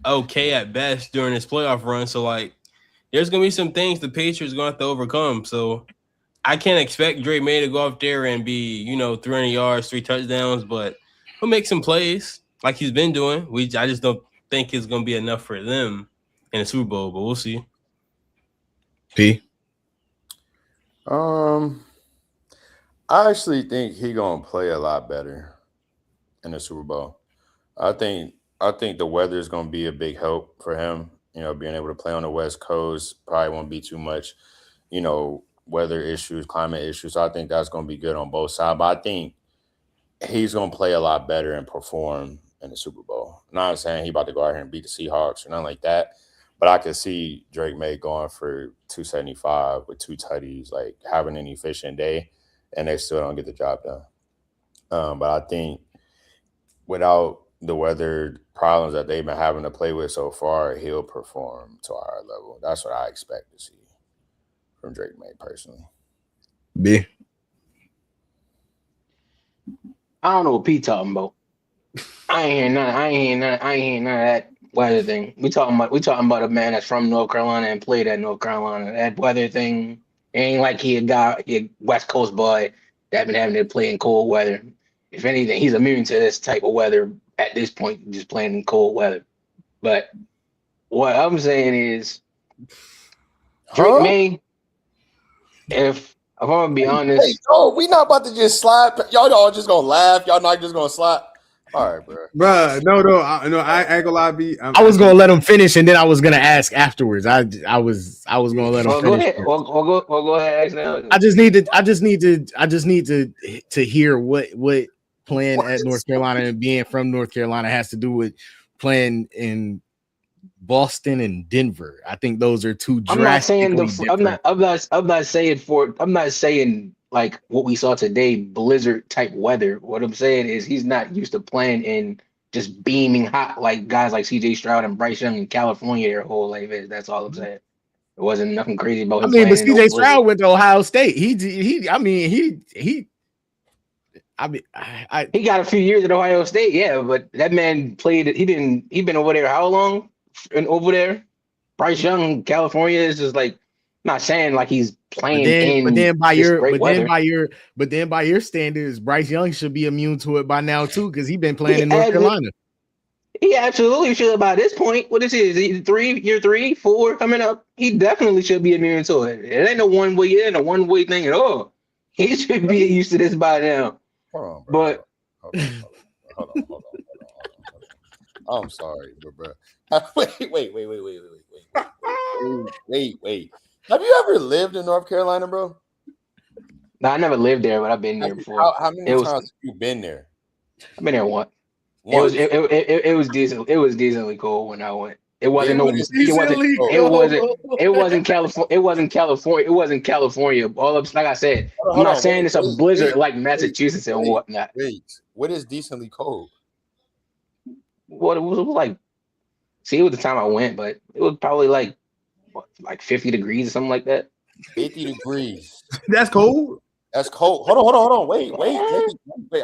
okay at best during this playoff run. So, like, there's going to be some things the Patriots are going to have to overcome. So, I can't expect Drake May to go up there and be, 300 yards, 3 touchdowns, but he'll make some plays like he's been doing. I just don't think it's going to be enough for them in the Super Bowl, but we'll see. P? I actually think he's gonna play a lot better in the Super Bowl. I think the weather is gonna be a big help for him. Being able to play on the West Coast probably won't be too much, weather issues, climate issues. So I think that's gonna be good on both sides. But I think he's gonna play a lot better and perform in the Super Bowl. Not saying he's about to go out here and beat the Seahawks or nothing like that. But I could see Drake May going for 275 with 2 tutties, like having an efficient day, and they still don't get the job done. But I think without the weather problems that they've been having to play with so far, he'll perform to a higher level. That's what I expect to see from Drake May personally. B? I don't know what Pete talking about. I ain't hearing none of that weather thing. We talking about a man that's from North Carolina and played at North Carolina. That weather thing ain't like he a West Coast boy that been having to play in cold weather. If anything, he's immune to this type of weather at this point, just playing in cold weather. But what I'm saying is, Drake May, if I'm gonna be honest, we not about to just slide. Y'all all just gonna laugh. Y'all not just gonna slide. All right, bro. No, I ain't gonna lie. I was gonna let him finish, and then I was gonna ask afterwards. I was gonna let him finish. Go ahead. Go ahead. Ask now. I just need to hear what playing at North Carolina and being from North Carolina has to do with playing in Boston and Denver. I think those are two drastically different. I'm not saying like what we saw today, blizzard type weather. What I'm saying is he's not used to playing in just beaming hot like guys like CJ Stroud and Bryce Young in California their whole life is. That's all I'm saying. It wasn't nothing crazy about him. But CJ Stroud went to Ohio State. He got a few years at Ohio State, yeah, but that man played. He been over there how long? And over there, Bryce Young, California is just like, not saying like he's playing but then by your standards, Bryce Young should be immune to it by now too, because he's been playing in North Carolina. He absolutely should by this point. What is it? Year 3, 4 coming up? He definitely should be immune to it. It ain't a one way thing at all. He should be used to this by now. Hold on, bro. But hold on. I'm sorry, bro. Wait. Have you ever lived in North Carolina, bro? No, I never lived there, but I've been there before. How many times have you been there? I've been there once. It was decent. It was decently cold when I went. It wasn't California. It wasn't California. Like I said, I'm not saying it's a blizzard like Massachusetts and whatnot. Wait, what is decently cold? What it was like? See, it was the time I went, but it was probably like 50 degrees or something like that. 50 degrees. That's cold. That's cold. Hold on. Wait.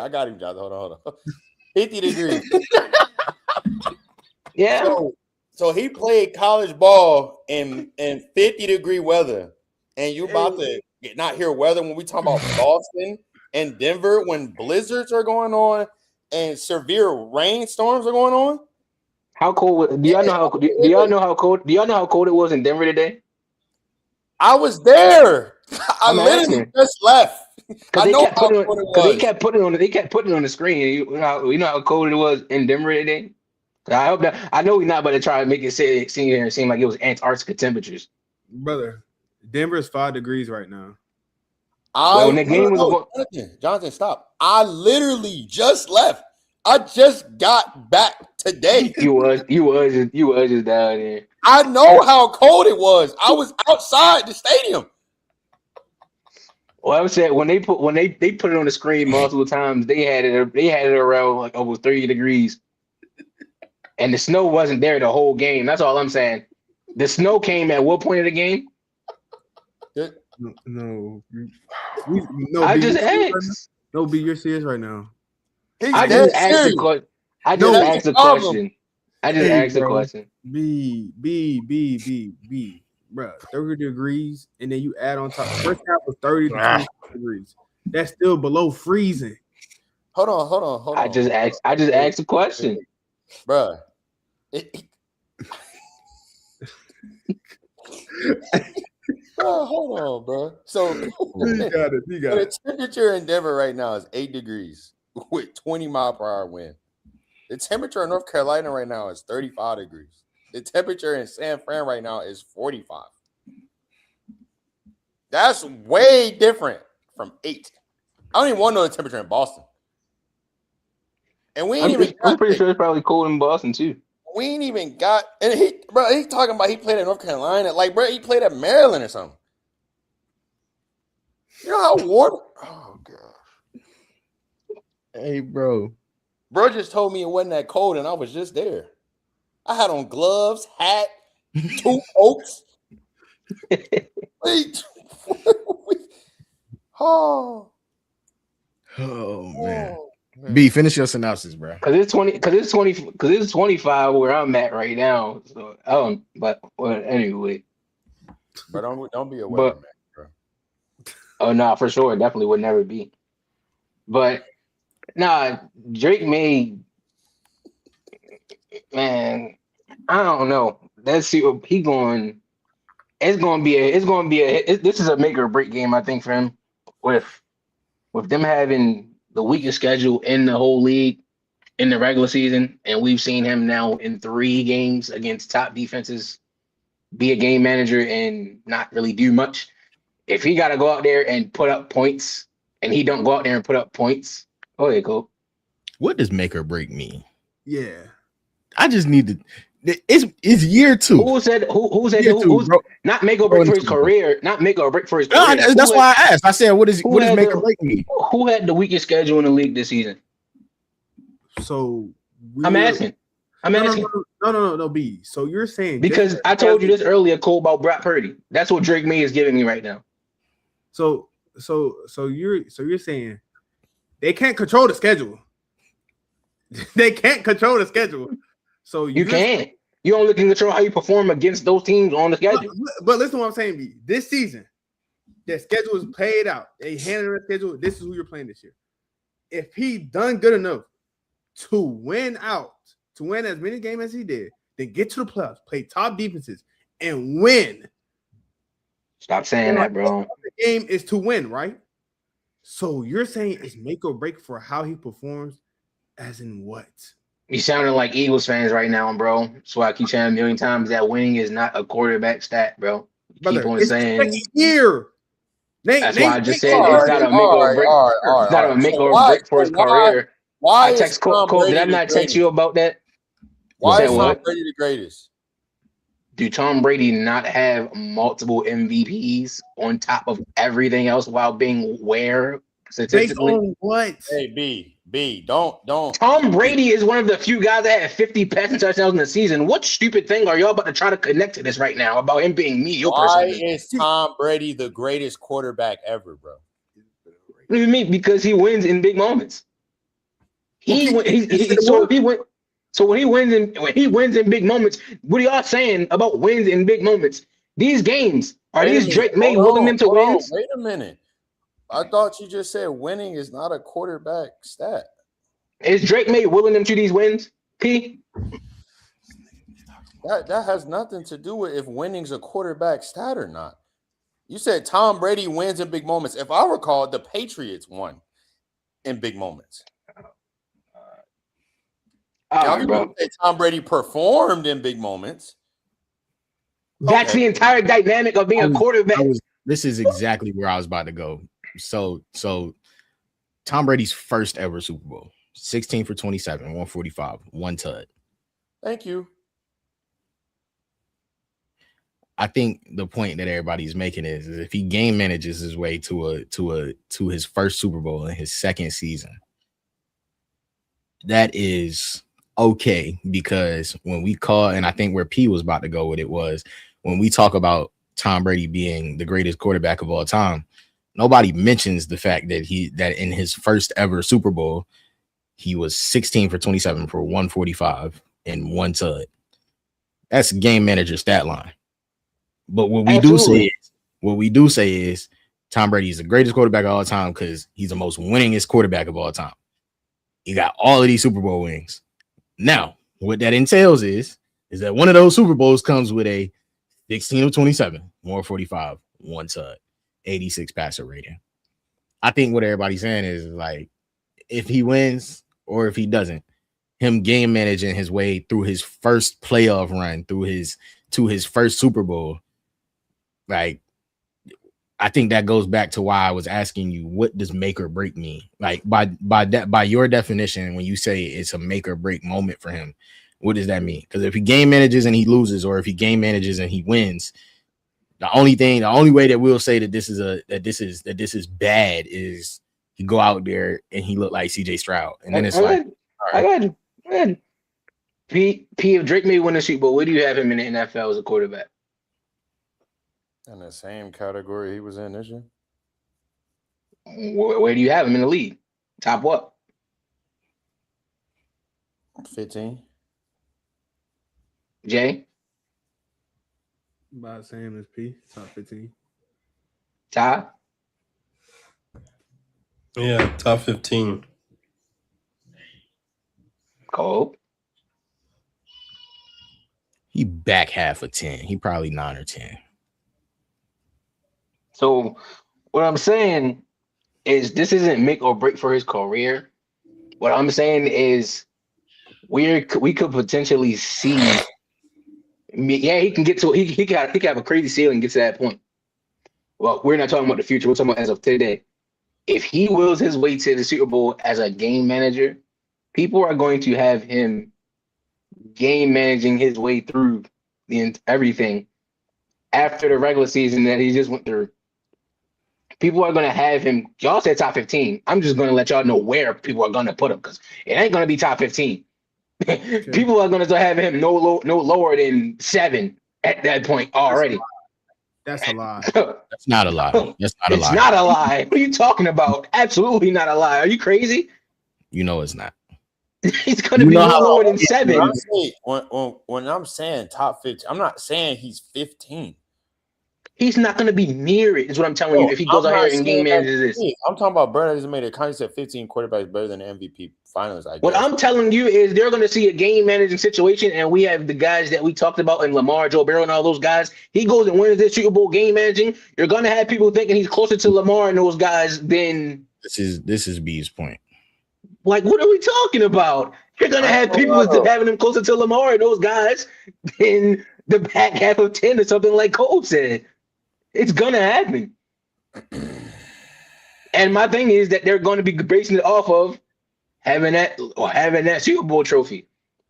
I got him, Jonathan. Hold on. 50 degrees. Yeah. So he played college ball in 50-degree weather, and you about to not hear weather when we talk about Boston and Denver when blizzards are going on and severe rainstorms are going on. How cold? Do y'all know how cold it was in Denver today? I was there. I literally just left. I know how cold it was. They kept putting it on the screen. You know how cold it was in Denver today. I hope that I know we're not about to try to make it seem like it was Antarctica temperatures. Brother, Denver is 5 degrees right now. Jonathan, stop. I literally just left. I just got back today. You was just down there. I know how cold it was. I was outside the stadium. Well, I said when they put it on the screen multiple times, they had it around like over 30 degrees. And the snow wasn't there the whole game. That's all I'm saying. The snow came at what point of the game? No. I just asked. No, B, you're serious right now. I just asked a question. I just asked a question. B. Bro, 30 degrees, and then you add on top. First half was 30 to 20 degrees. That's still below freezing. Hold on. I just asked a question. Bro. Hold on, bro. So you got it. The temperature in Denver right now is 8 degrees with 20-mile-per-hour wind. The temperature in North Carolina right now is 35 degrees. The temperature in San Fran right now is 45. That's way different from 8. I don't even want to know the temperature in Boston. And I'm pretty sure it's probably cold in Boston too. We ain't even got, and he talking about he played at North Carolina. Like, bro, he played at Maryland or something. You know how warm? Oh, gosh. Hey, bro. Bro just told me it wasn't that cold, and I was just there. I had on gloves, hat, 2 coats. Wait. Oh, man. B, finish your synopsis, bro. Because it's 25 where I'm at right now. So anyway. But don't be a weatherman, bro. Oh no, for sure, it definitely would never be. But nah, Drake May, man, I don't know. Let's see what he going. This is a make or break game, I think, for him. With them having the weakest schedule in the whole league in the regular season, and we've seen him now in 3 games against top defenses be a game manager and not really do much. If he got to go out there and put up points, and he don't go out there and put up points, oh yeah, cool. What does make or break mean? Yeah, I just need to. It's year 2. Who said not make or break for his career? Not make or break for his career. That's why I asked. I said, what does make or break mean? Who had the weakest schedule in the league this season? So I'm asking. No, B. So you're saying because I told you this earlier, Cole, about Brock Purdy. That's what Drake May is giving me right now. So you're saying they can't control the schedule. They can't control the schedule. So you can't. You only can control how you perform against those teams on the schedule. But listen to what I'm saying, B. This season, the schedule is played out. They handed the schedule. This is who you're playing this year. If he done good enough to win as many games as he did, then get to the playoffs, play top defenses, and win. Stop saying that, bro. The game is to win, right? So you're saying it's make or break for how he performs, as in what? You sounding like Eagles fans right now, bro. That's why I keep saying a million times that winning is not a quarterback stat, bro. Brother, keep on saying year. That's why I just said it's not a make or break. It's not a make or break for his career. Why I text Cole. Did I not text you about that? Why is Tom Brady the greatest? Do Tom Brady not have multiple MVPs on top of everything else while being where statistically? Based on what? Hey, B, don't. Tom Brady is one of the few guys that had 50 passing touchdowns in the season. What stupid thing are y'all about to try to connect to this right now about him being mediocre? Why is Tom Brady the greatest quarterback ever, bro? What do you mean? Because he wins in big moments. When he wins in big moments, what are y'all saying about wins in big moments? These games, these Drake May willing them to win? Wait a minute. I thought you just said winning is not a quarterback stat. Is Drake May willing them to these wins, P? That has nothing to do with if winning's a quarterback stat or not. You said Tom Brady wins in big moments. If I recall, the Patriots won in big moments. All right, bro. Tom Brady performed in big moments. That's the entire dynamic of being a quarterback. This is exactly where I was about to go. So Tom Brady's first ever Super Bowl, 16 for 27, 145, 1 TD. Thank you. I think the point that everybody's making is if he game manages his way to his first Super Bowl in his second season, that is okay, because when we call, and I think where P was about to go with it was when we talk about Tom Brady being the greatest quarterback of all time, nobody mentions the fact that in his first ever Super Bowl, he was 16 for 27 for 145 and 1 TD. That's game manager stat line. But what we do say is Tom Brady is the greatest quarterback of all time because he's the most winningest quarterback of all time. He got all of these Super Bowl wins. Now, what that entails is that one of those Super Bowls comes with a 16 of 27, 145, 1 TD, 86 passer rating. I think what everybody's saying is like, if he wins or if he doesn't, him game managing his way through his first playoff run, to his first Super Bowl, like, I think that goes back to why I was asking you, what does make or break mean? Like by your definition, when you say it's a make or break moment for him, what does that mean? Because if he game manages and he loses, or if he game manages and he wins, the only way that we'll say that this is bad is he go out there and he look like CJ Stroud, and then it's like, all right. P, if Drake may win the Super Bowl, where do you have him in the NFL as a quarterback? In the same category he was in this year. Where do you have him in the league? Top what? 15. Jay? About the same as P, top 15. Ty? Yeah, top 15. Cole? he back half of 10. He probably 9 or 10. So what I'm saying is this isn't make or break for his career. What I'm saying is we could potentially see. Yeah, he can get to. He can have a crazy ceiling and get to that point. Well, we're not talking about the future. We're talking about as of today. If he wills his way to the Super Bowl as a game manager, people are going to have him game managing his way through everything after the regular season that he just went through. People are going to have him. Y'all said top 15. I'm just going to let y'all know where people are going to put him because it ain't going to be top 15. Okay. People are going to have him no lower than 7 at that point already. That's a lie. That's not a lie. That's not a lie. It's not a lie. What are you talking about? Absolutely not a lie. Are you crazy? You know it's not. He's going to be no lower than 7. When I'm saying top 15, I'm not saying he's 15. He's not going to be near it, is what I'm telling you, if he goes out here and game manages this. I'm talking about Brad has made a concept 15 quarterbacks better than the MVP finalists. I guess. What I'm telling you is they're going to see a game managing situation, and we have the guys that we talked about in Lamar, Joe Burrow, and all those guys. He goes and wins this Super Bowl game managing. You're going to have people thinking he's closer to Lamar and those guys than. This is B's point. Like, what are we talking about? You're going to have people having him closer to Lamar and those guys than the back half of 10 or something like Cole said. It's gonna happen. And my thing is that they're going to be basing it off of having that Super Bowl trophy.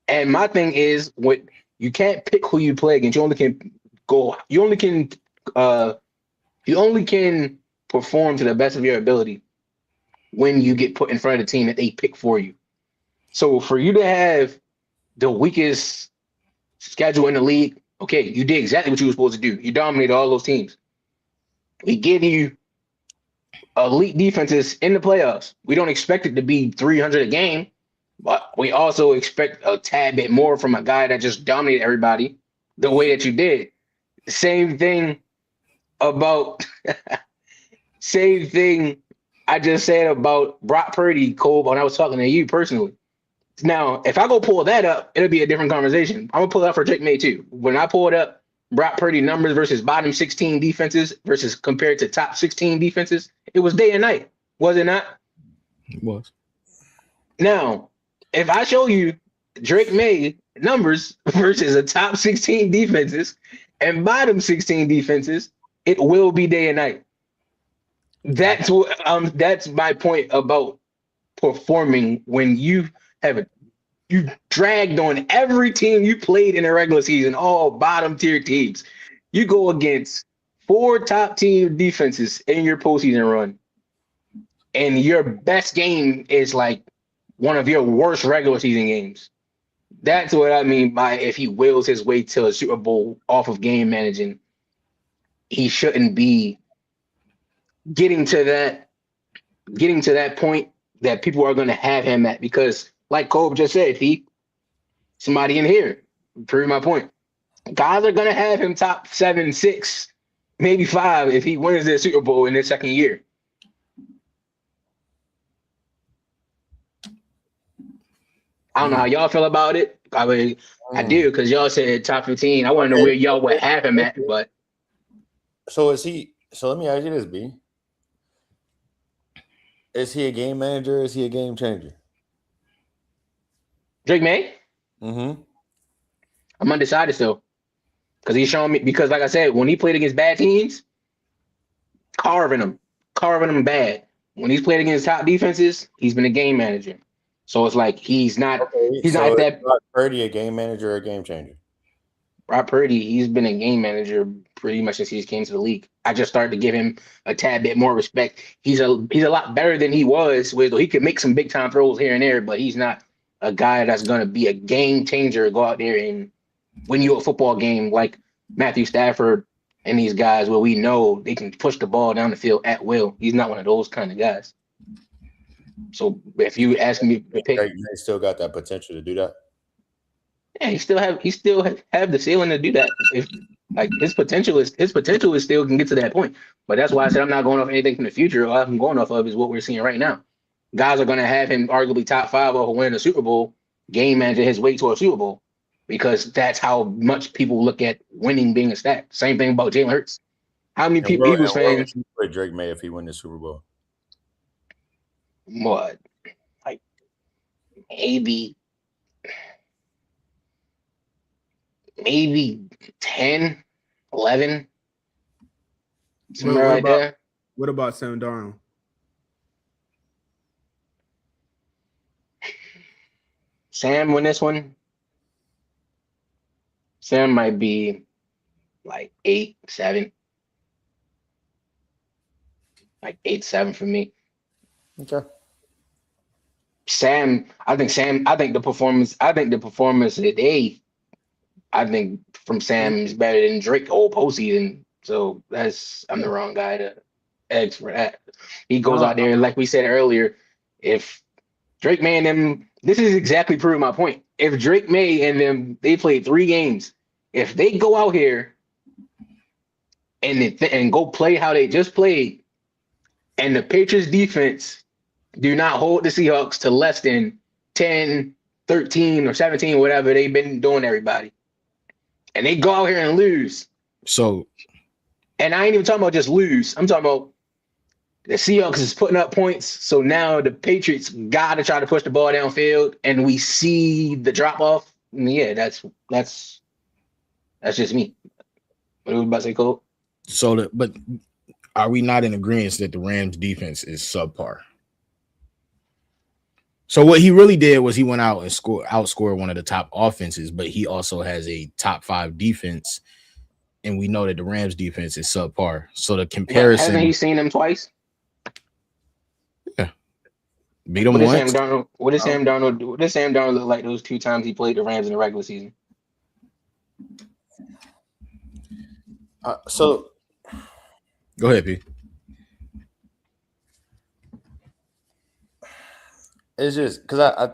And my thing is, what you can't pick who you play against. You only can perform to the best of your ability when you get put in front of the team that they pick for you. So for you to have the weakest schedule in the league, okay, you did exactly what you were supposed to do. You dominated all those teams. We give you elite defenses in the playoffs. We don't expect it to be 300 a game, but we also expect a tad bit more from a guy that just dominated everybody the way that you did. Same thing I just said about Brock Purdy, Cole, when I was talking to you personally. Now, if I go pull that up, it'll be a different conversation. I'm going to pull it up for Drake May too. When I pull it up, Brock Purdy numbers versus bottom 16 defenses versus compared to top 16 defenses, it was day and night, was it not? It was. Now, if I show you Drake May numbers versus a top 16 defenses and bottom 16 defenses, it will be day and night. That's what that's my point about performing when you dragged on every team you played in the regular season, all bottom tier teams. You go against 4 top team defenses in your postseason run, and your best game is like one of your worst regular season games. That's what I mean by if he wills his way to a Super Bowl off of game managing, he shouldn't be getting to that point that people are going to have him at, because like Cole just said, somebody in here proved my point. Guys are going to have him top 7, 6, maybe 5 if he wins the Super Bowl in his second year. I don't know how y'all feel about it. I mean, I do, because y'all said top 15. I want to know where y'all would have him at, but So let me ask you this, B. Is he a game manager or is he a game changer? Drake May? Mm-hmm. I'm undecided still. Because he's showing me, because like I said, when he played against bad teams, carving them bad. When he's played against top defenses, he's been a game manager. So it's like he's not that. Brock Purdy a game manager or a game changer? Brock Purdy, he's been a game manager pretty much since he came to the league. I just started to give him a tad bit more respect. He's a lot better than he was. He could make some big time throws here and there, but he's not a guy that's going to be a game changer, go out there and win you a football game like Matthew Stafford and these guys where we know they can push the ball down the field at will. He's not one of those kind of guys. So if you ask me to pick, Drake May still got that potential to do that. yeah, he still have the ceiling to do that. If like his potential is still can get to that point. But that's why I said I'm not going off anything from the future. All I'm going off of is what we're seeing right now. Guys are going to have him arguably top 5 or win a Super Bowl, game manager his way to a Super Bowl, because that's how much people look at winning being a stat. Same thing about Jalen Hurts. How many people Eagles fans for Drake May if he win the Super Bowl? What? Like maybe 10, 11, somewhere like that. What about Sam Darnold? Sam win this one. Sam might be like 8, 7. Like 8, 7 for me. Okay. I think the performance today, I think from Sam is better than Drake whole postseason. So I'm the wrong guy to ask for that. He goes out there, like we said earlier, if Drake May and them, this is exactly proving my point. If Drake May and them, they played 3 games, if they go out here and go play how they just played, and the Patriots defense do not hold the Seahawks to less than 10, 13, or 17, whatever they've been doing everybody, and they go out here and lose. So, and I ain't even talking about just lose. I'm talking about the Seahawks is putting up points. So now the Patriots got to try to push the ball downfield, and we see the drop off. Yeah, that's just me. What are we about to say, Cole? but are we not in agreement that the Rams defense is subpar? So what he really did was he went out and outscored one of the top offenses, but he also has a top 5 defense, and we know that the Rams defense is subpar. So the comparison, hasn't he seen them twice? Yeah, beat them once. What does Sam Darnold do? What does Sam Darnold look like those 2 times he played the Rams in the regular season? So go ahead, P. It's just because I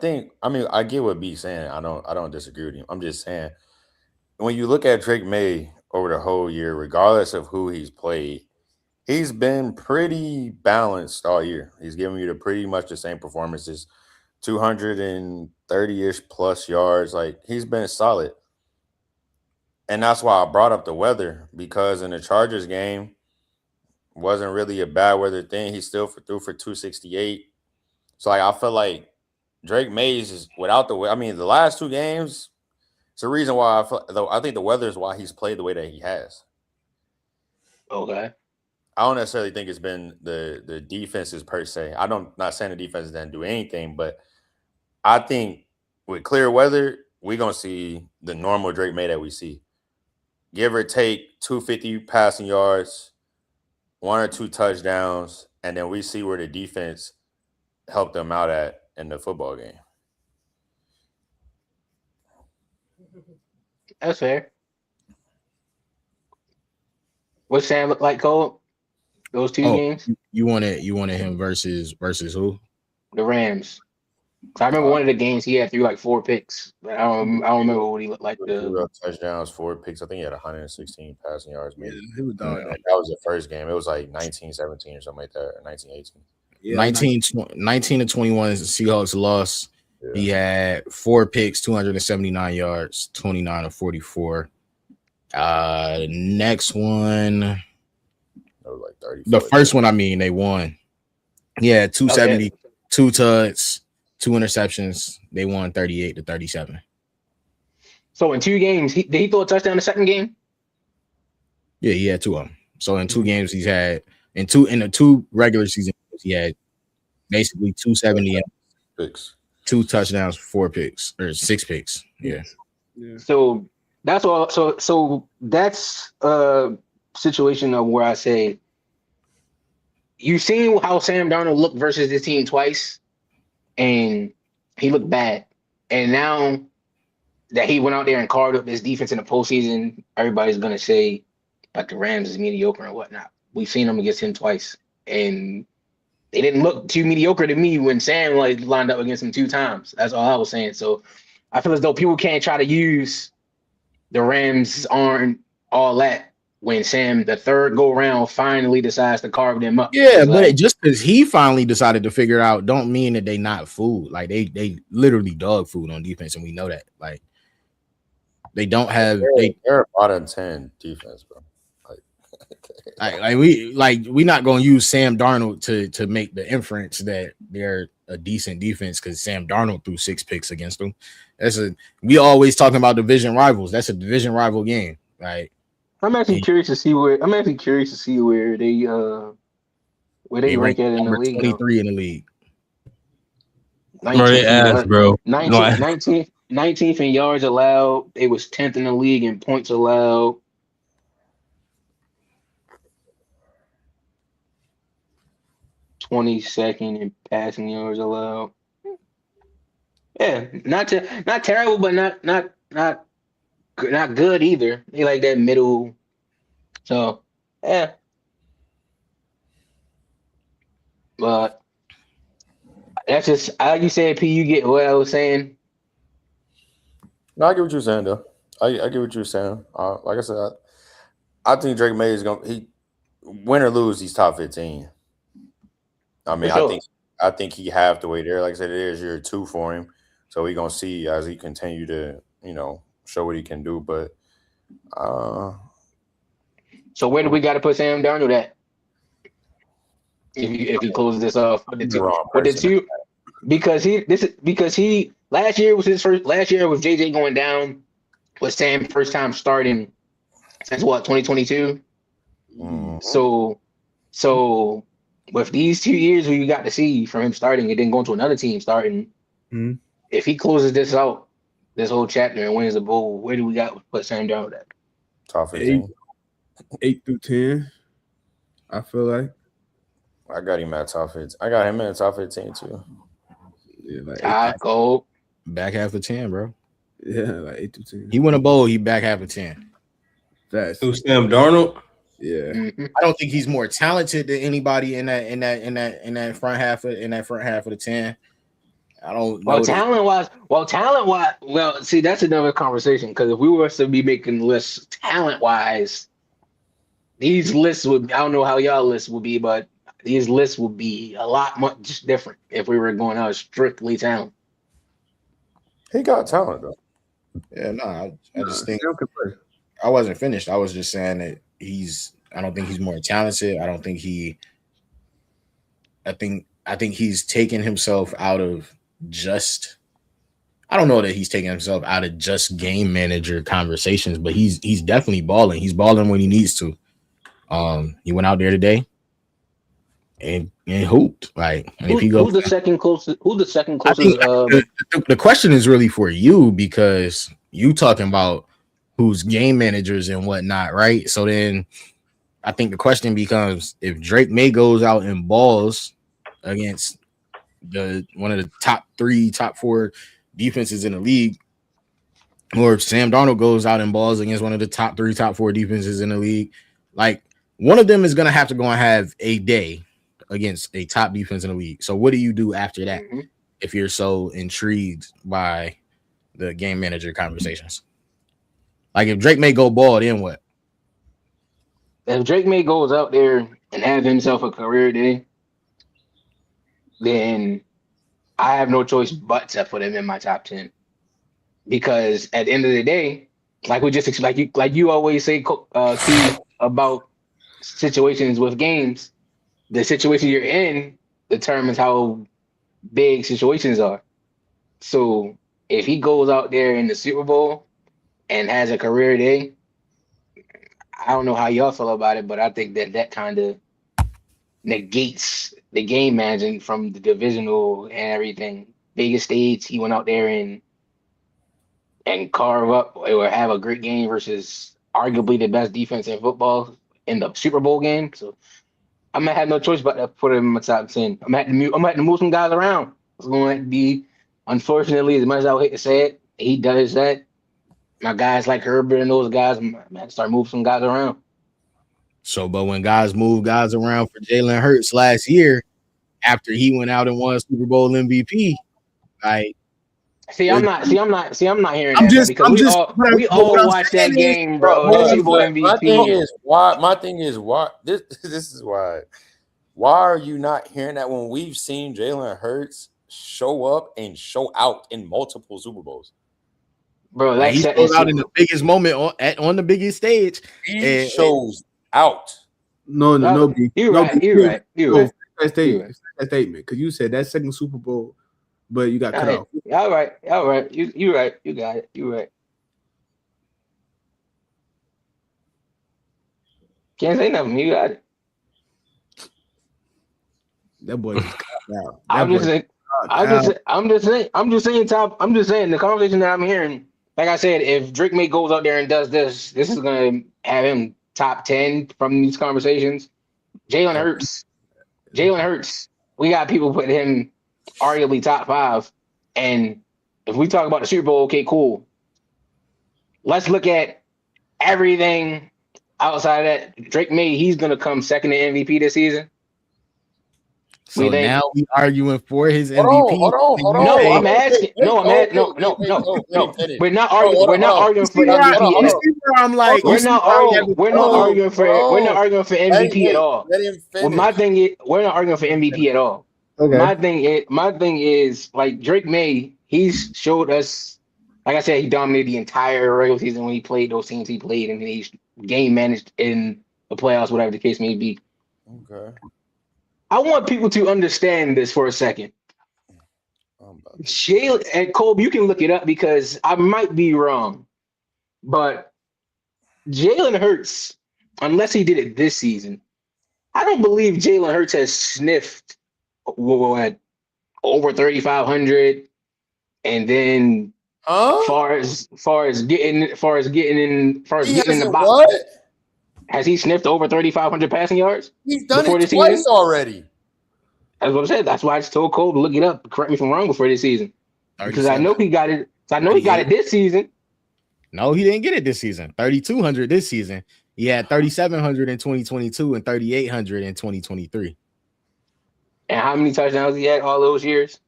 get what B's saying. I don't disagree with him. I'm just saying when you look at Drake May over the whole year, regardless of who he's played, he's been pretty balanced all year. He's giving you pretty much the same performances, 230-ish plus yards. Like, he's been solid. And that's why I brought up the weather, because in the Chargers game, wasn't really a bad weather thing. He still threw for 268. So like, I feel like Drake Mays is without the. I mean, the last 2 games, it's the reason why I think the weather is why he's played the way that he has. Okay. I don't necessarily think it's been the defenses per se. Not saying the defense didn't do anything, but I think with clear weather, we're gonna see the normal Drake May that we see. Give or take 250 passing yards, 1 or 2 touchdowns, and then we see where the defense helped them out at in the football game. That's fair. What's Sam look like, Cole? Those 2 games? You wanted him versus who? The Rams. So I remember one of the games he had threw like 4 picks. But I don't remember what he looked like. 2 touchdowns, 4 picks. I think he had 116 passing yards. Maybe. Yeah, he was dog. That was the first game. It was like 19-17 or something like that, or 19-18. Yeah, 19 to 21 is the Seahawks lost. Yeah. He had 4 picks, 279 yards, 29 of 44. The next one, That was like 30. the first one, I mean, they won. Yeah, 270, 2 tuds, 2 interceptions. They won 38 to 37. So in 2 games, did he throw a touchdown in the second game? Yeah, he had 2 of them. So in 2 games, he's had in the 2 regular season games, he had basically 270 and picks, 2 touchdowns, 4 picks or 6 picks. Yeah. So that's all. So that's a situation of where I say, you've seen how Sam Darnold looked versus this team twice, and he looked bad. And now that he went out there and carved up this defense in the postseason, everybody's gonna say like the Rams is mediocre and whatnot. We've seen them against him twice, and they didn't look too mediocre to me when Sam like lined up against him 2 times. That's all I was saying. So I feel as though people can't try to use the Rams aren't all that when Sam, the third go round, finally decides to carve them up. Yeah, but just because he finally decided to figure it out, don't mean that they not food. Like they literally dog food on defense, and we know that. Like they don't have they're a bottom 10 defense, bro. we not gonna use Sam Darnold to make the inference that they're a decent defense because Sam Darnold threw 6 picks against them. We always talking about division rivals. That's a division rival game. Like I'm actually curious to see where they rank at in the league. 23 in the league. 19th, bro. 19th in yards allowed. It was 10th in the league in points allowed. (22nd) in passing yards allowed. Yeah, not terrible, but not good either. They like that middle. So yeah, but that's just like you said. P, you get what I was saying. No, I get what you're saying, though. I get what you're saying. Like I said, I think Drake May is he win or lose, he's top 15. I mean, sure. I think he have to wait there. Like I said, it is year 2 for him, so we're gonna see as he continue to show what he can do. But so where do we got to put Sam Darnold at? If he closes this off with the 2, because he last year was his first. Last year was JJ going down. Was Sam first time starting since what 2022? So with these 2 years we got to see from him starting and then going to another team starting, if he closes this out, this whole chapter and wins the bowl, where do we got to put Sam Darnold at? Top 15. 8 through 10. I feel like I got him at top 15. I got him in the top 15 too. Yeah, like go back half of 10, bro. Yeah, like 8 through 10. He win a bowl, he back half of 10. That's Sam Darnold. Yeah. I don't think he's more talented than anybody in that front half of the 10. I don't know. Talent wise, see, that's another conversation, because if we were to be making lists talent wise, these lists would, I don't know how y'all lists would be, but these lists would be a lot much different if we were going out strictly talent. He got talent though. Yeah, no, I just think I wasn't finished. I was just saying that I don't think he's more talented. I don't think I think he's taken himself out of just. I don't know that he's taking himself out of just game manager conversations, but he's definitely balling. He's balling when he needs to. He went out there today and hooped. Like, and if he goes, who's the second closest? Who's the second I closest? think the question is really for you because you talking about who's game managers and whatnot, right? So then I think the question becomes if Drake May goes out and balls against one of the top 3, top 4 defenses in the league, or if Sam Darnold goes out and balls against one of the top 3, top 4 defenses in the league, like one of them is going to have to go and have a day against a top defense in the league. So what do you do after that if you're so intrigued by the game manager conversations? Like if Drake May go ball, then what? If Drake May goes out there and have himself a career day, then I have no choice but to put him in my top 10. Because at the end of the day, like you always say, Keith, about situations with games, the situation you're in determines how big situations are. So if he goes out there in the Super Bowl and has a career day, I don't know how y'all feel about it, but I think that kind of negates the game managing from the divisional and everything. Biggest stage, he went out there and carve up or have a great game versus arguably the best defense in football in the Super Bowl game. So I'm gonna have no choice but to put him in my top 10. I'm gonna have to move some guys around. It's going to be, unfortunately, as much as I would hate to say it, he does that. My guys like Herbert and those guys, I'm gonna have to start moving some guys around. So, but when guys move guys around for Jalen Hurts last year, after he went out and won Super Bowl MVP, like, I'm not hearing that because we all watched that game, bro. The Super Bowl MVP. My thing is why this is why. Why are you not hearing that when we've seen Jalen Hurts show up and show out in multiple Super Bowls? Bro, like he shows out in the biggest moment on the biggest stage. He shows out. No, you're right. That statement, because you said that second Super Bowl, but you got cut off. All right. You're right. You got it. You're right. Can't say nothing. You got it. That boy just cut out. I'm just saying the conversation that I'm hearing. Like I said, if Drake May goes out there and does this is gonna have him top 10 from these conversations. Jalen Hurts. We got people putting him arguably top 5. And if we talk about the Super Bowl, okay, cool. Let's look at everything outside of that. Drake May, he's gonna come second in MVP this season. So now we arguing for his MVP. Hold on. No, I'm asking. No. We're not arguing. We're not arguing for MVP. I'm like, we're not arguing for MVP at all. Let him finish. Well, my thing is, we're not arguing for MVP at all. Okay. My thing is like Drake May. He's showed us. Like I said, he dominated the entire regular season when he played those teams he played, and he game managed in the playoffs, whatever the case may be. Okay. I want people to understand this for a second. Jalen and Colby, you can look it up because I might be wrong, but Jalen Hurts, unless he did it this season, I don't believe Jalen Hurts has sniffed what over 3,500, and then far as getting in the box. What? Has he sniffed over 3,500 passing yards? He's done it twice already. That's what I said. That's why I just told Cole to look it up. Correct me if I'm wrong before this season. Because I know he got it. So I know he got it this season. No, he didn't get it this season. 3,200 this season. He had 3,700 in 2022 and 3,800 in 2023. And how many touchdowns he had all those years?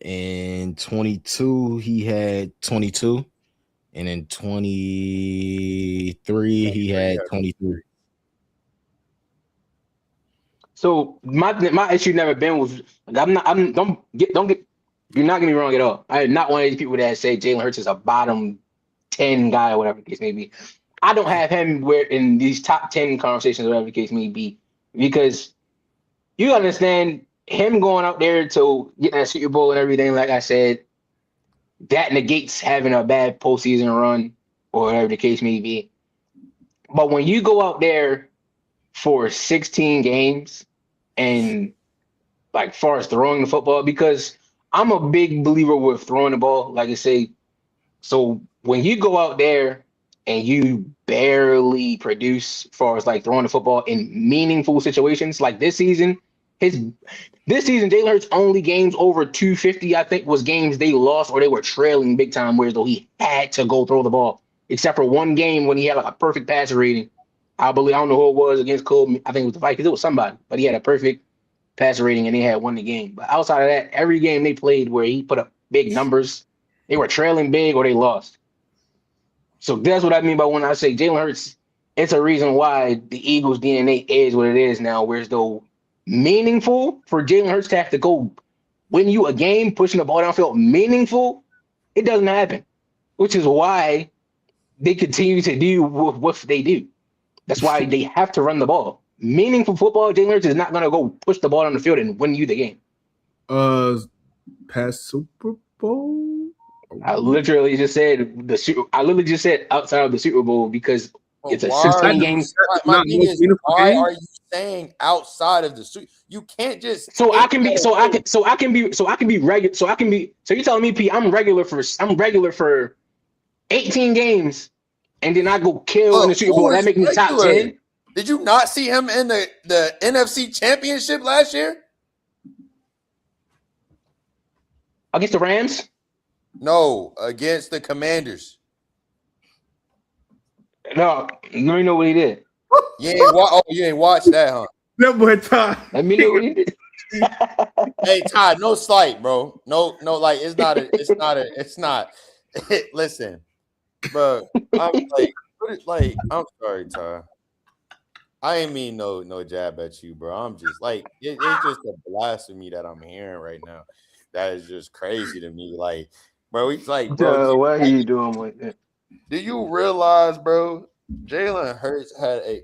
In 22, he had 22. And in 23, he had 23. So my issue never been with you're not getting me wrong at all. I am not one of these people that say Jalen Hurts is a bottom 10 guy or whatever the case may be. I don't have him where in these top 10 conversations, whatever the case may be, because you understand him going out there to get that Super Bowl and everything. Like I said, that negates having a bad postseason run or whatever the case may be. But when you go out there for 16 games and like far as throwing the football, because I'm a big believer with throwing the ball, like I say. So when you go out there and you barely produce as far as like throwing the football in meaningful situations, like this season, Jalen Hurts' only games over 250, I think, was games they lost or they were trailing big time, whereas though he had to go throw the ball, except for one game when he had like a perfect passer rating. I don't know who it was against Cole. I think it was the Vikings. It was somebody, but he had a perfect passer rating and they had won the game. But outside of that, every game they played where he put up big numbers, they were trailing big or they lost. So that's what I mean by when I say Jalen Hurts, it's a reason why the Eagles' DNA is what it is now, whereas though meaningful for Jalen Hurts to have to go win you a game, pushing the ball downfield, meaningful, it doesn't happen, which is why they continue to do what they do. That's why they have to run the ball. Meaningful football, Jalen Hurts is not going to go push the ball on the field and win you the game. Past Super Bowl? I literally just said outside of the Super Bowl because it's a 16 games. My thing is, why are you saying outside of the Super? You can't just. So you're telling me, P, I'm regular for 18 games, and then I go kill in the Super Bowl. That makes me top 10. Did you not see him in the NFC Championship last year? Against the Rams? No, against the Commanders. No, you don't know what he did. You ain't watched that, huh? That boy Todd. Let me know what he did. Hey, Todd, no slight, bro. No, like it's not. Listen, bro. I'm sorry, Todd. I ain't mean no jab at you, bro. I'm just like it's just a blasphemy that I'm hearing right now. That is just crazy to me. Like, bro, he's like, bro, what are you doing with it? Do you realize, bro? Jalen Hurts had a.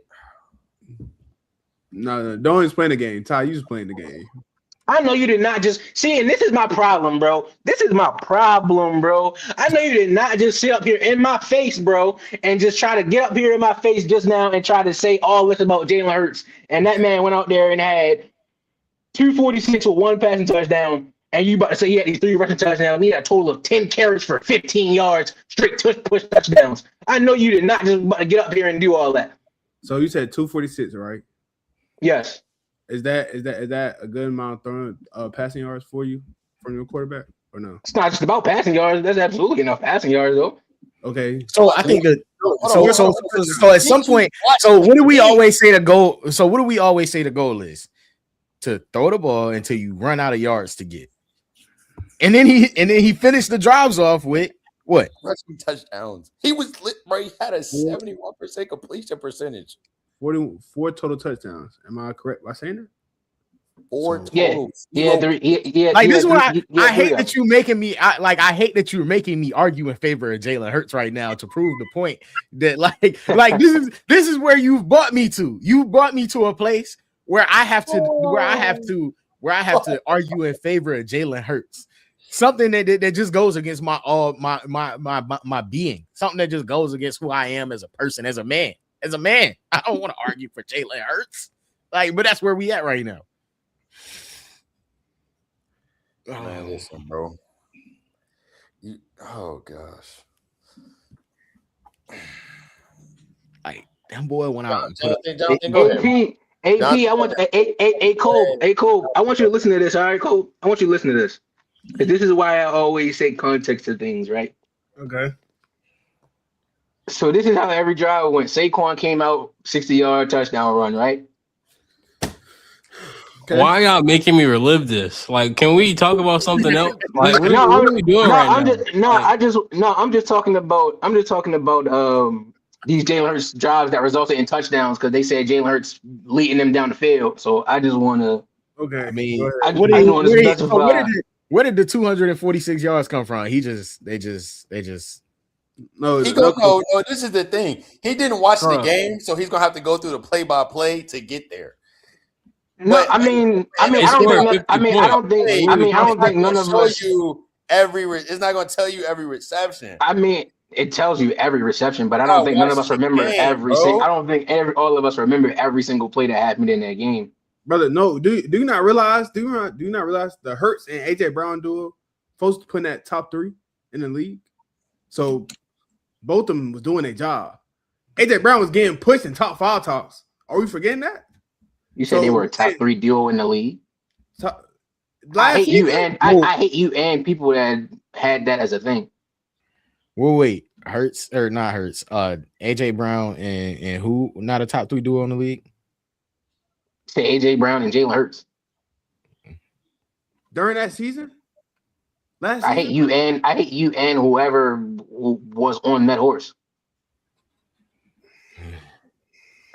No, don't explain the game. Ty, you just playing the game. I know you did not just see, and this is my problem, bro. I know you did not just sit up here in my face, bro, and just try to get up here in my face just now and try to say all this about Jalen Hurts. And that man went out there and had 246 with one passing touchdown. And you about to say he had these 3 rushing touchdowns. He had a total of 10 carries for 15 yards, straight push touchdowns. I know you did not just about to get up here and do all that. So you said 246, right? Yes. Is that a good amount of throwing passing yards for you from your quarterback or no? It's not just about passing yards. That's absolutely enough passing yards, though. Okay. So I think that so at some point, so what do we always say the goal? So what do we always say the goal is? To throw the ball until you run out of yards to get. And then he finished the drives off with what? Rushing touchdowns. He was lit, bro. He had a 71% completion percentage. 44 total touchdowns. Am I correct by saying that? 4 total. Yeah. Like this one, I hate that you making me. I hate that you're making me argue in favor of Jalen Hurts right now to prove the point that like this is where you've brought me to. You brought me to a place where I have to argue in favor of Jalen Hurts. Something that just goes against my being. Something that just goes against who I am as a person, as a man. I don't want to argue for Jalen Hurts. But that's where we at right now. Man, listen, bro. Oh gosh. Like that boy went out. AP, I want Cole. I want you to listen to this. All right, Cole. I want you to listen to this. Because this is why I always say context to things, right? Okay. So this is how every drive went. Saquon came out, 60-yard touchdown run, right? Okay. Why y'all making me relive this? Like, can we talk about something else? Like, what are we doing I'm just talking about these Jalen Hurts drives that resulted in touchdowns because they said Jalen Hurts leading them down the field. So I just want to. Okay. I mean, where did the 246 yards come from? They just No, He no, go no. This is the thing. He didn't watch the Carl. game, so he's gonna have to go through the play-by-play to get there. No, But I mean, He I don't scored think. 50 I don't think. Hey, I mean, I it's don't not think gonna none of show us. you it's not gonna tell you every reception. I mean, it tells you every reception, but I Gotta don't think none of watch us the remember game, every single. bro. I don't think all of us remember every single play that happened in that game. brother. No, do you not realize? Do you not realize the Hurts and AJ Brown duo supposed to put in that top 3 in the league? So both of them was doing their job. AJ Brown was getting pushed in top 5 talks. Are we forgetting that? You said they were a top 3 duo in the league. I hate you and I hate you and people that had that as a thing. Well, wait, Hurts or not Hurts? AJ Brown and who? Not a top 3 duo in the league. Say AJ Brown and Jalen Hurts. during that season. Last I season? hate you and whoever was on that horse.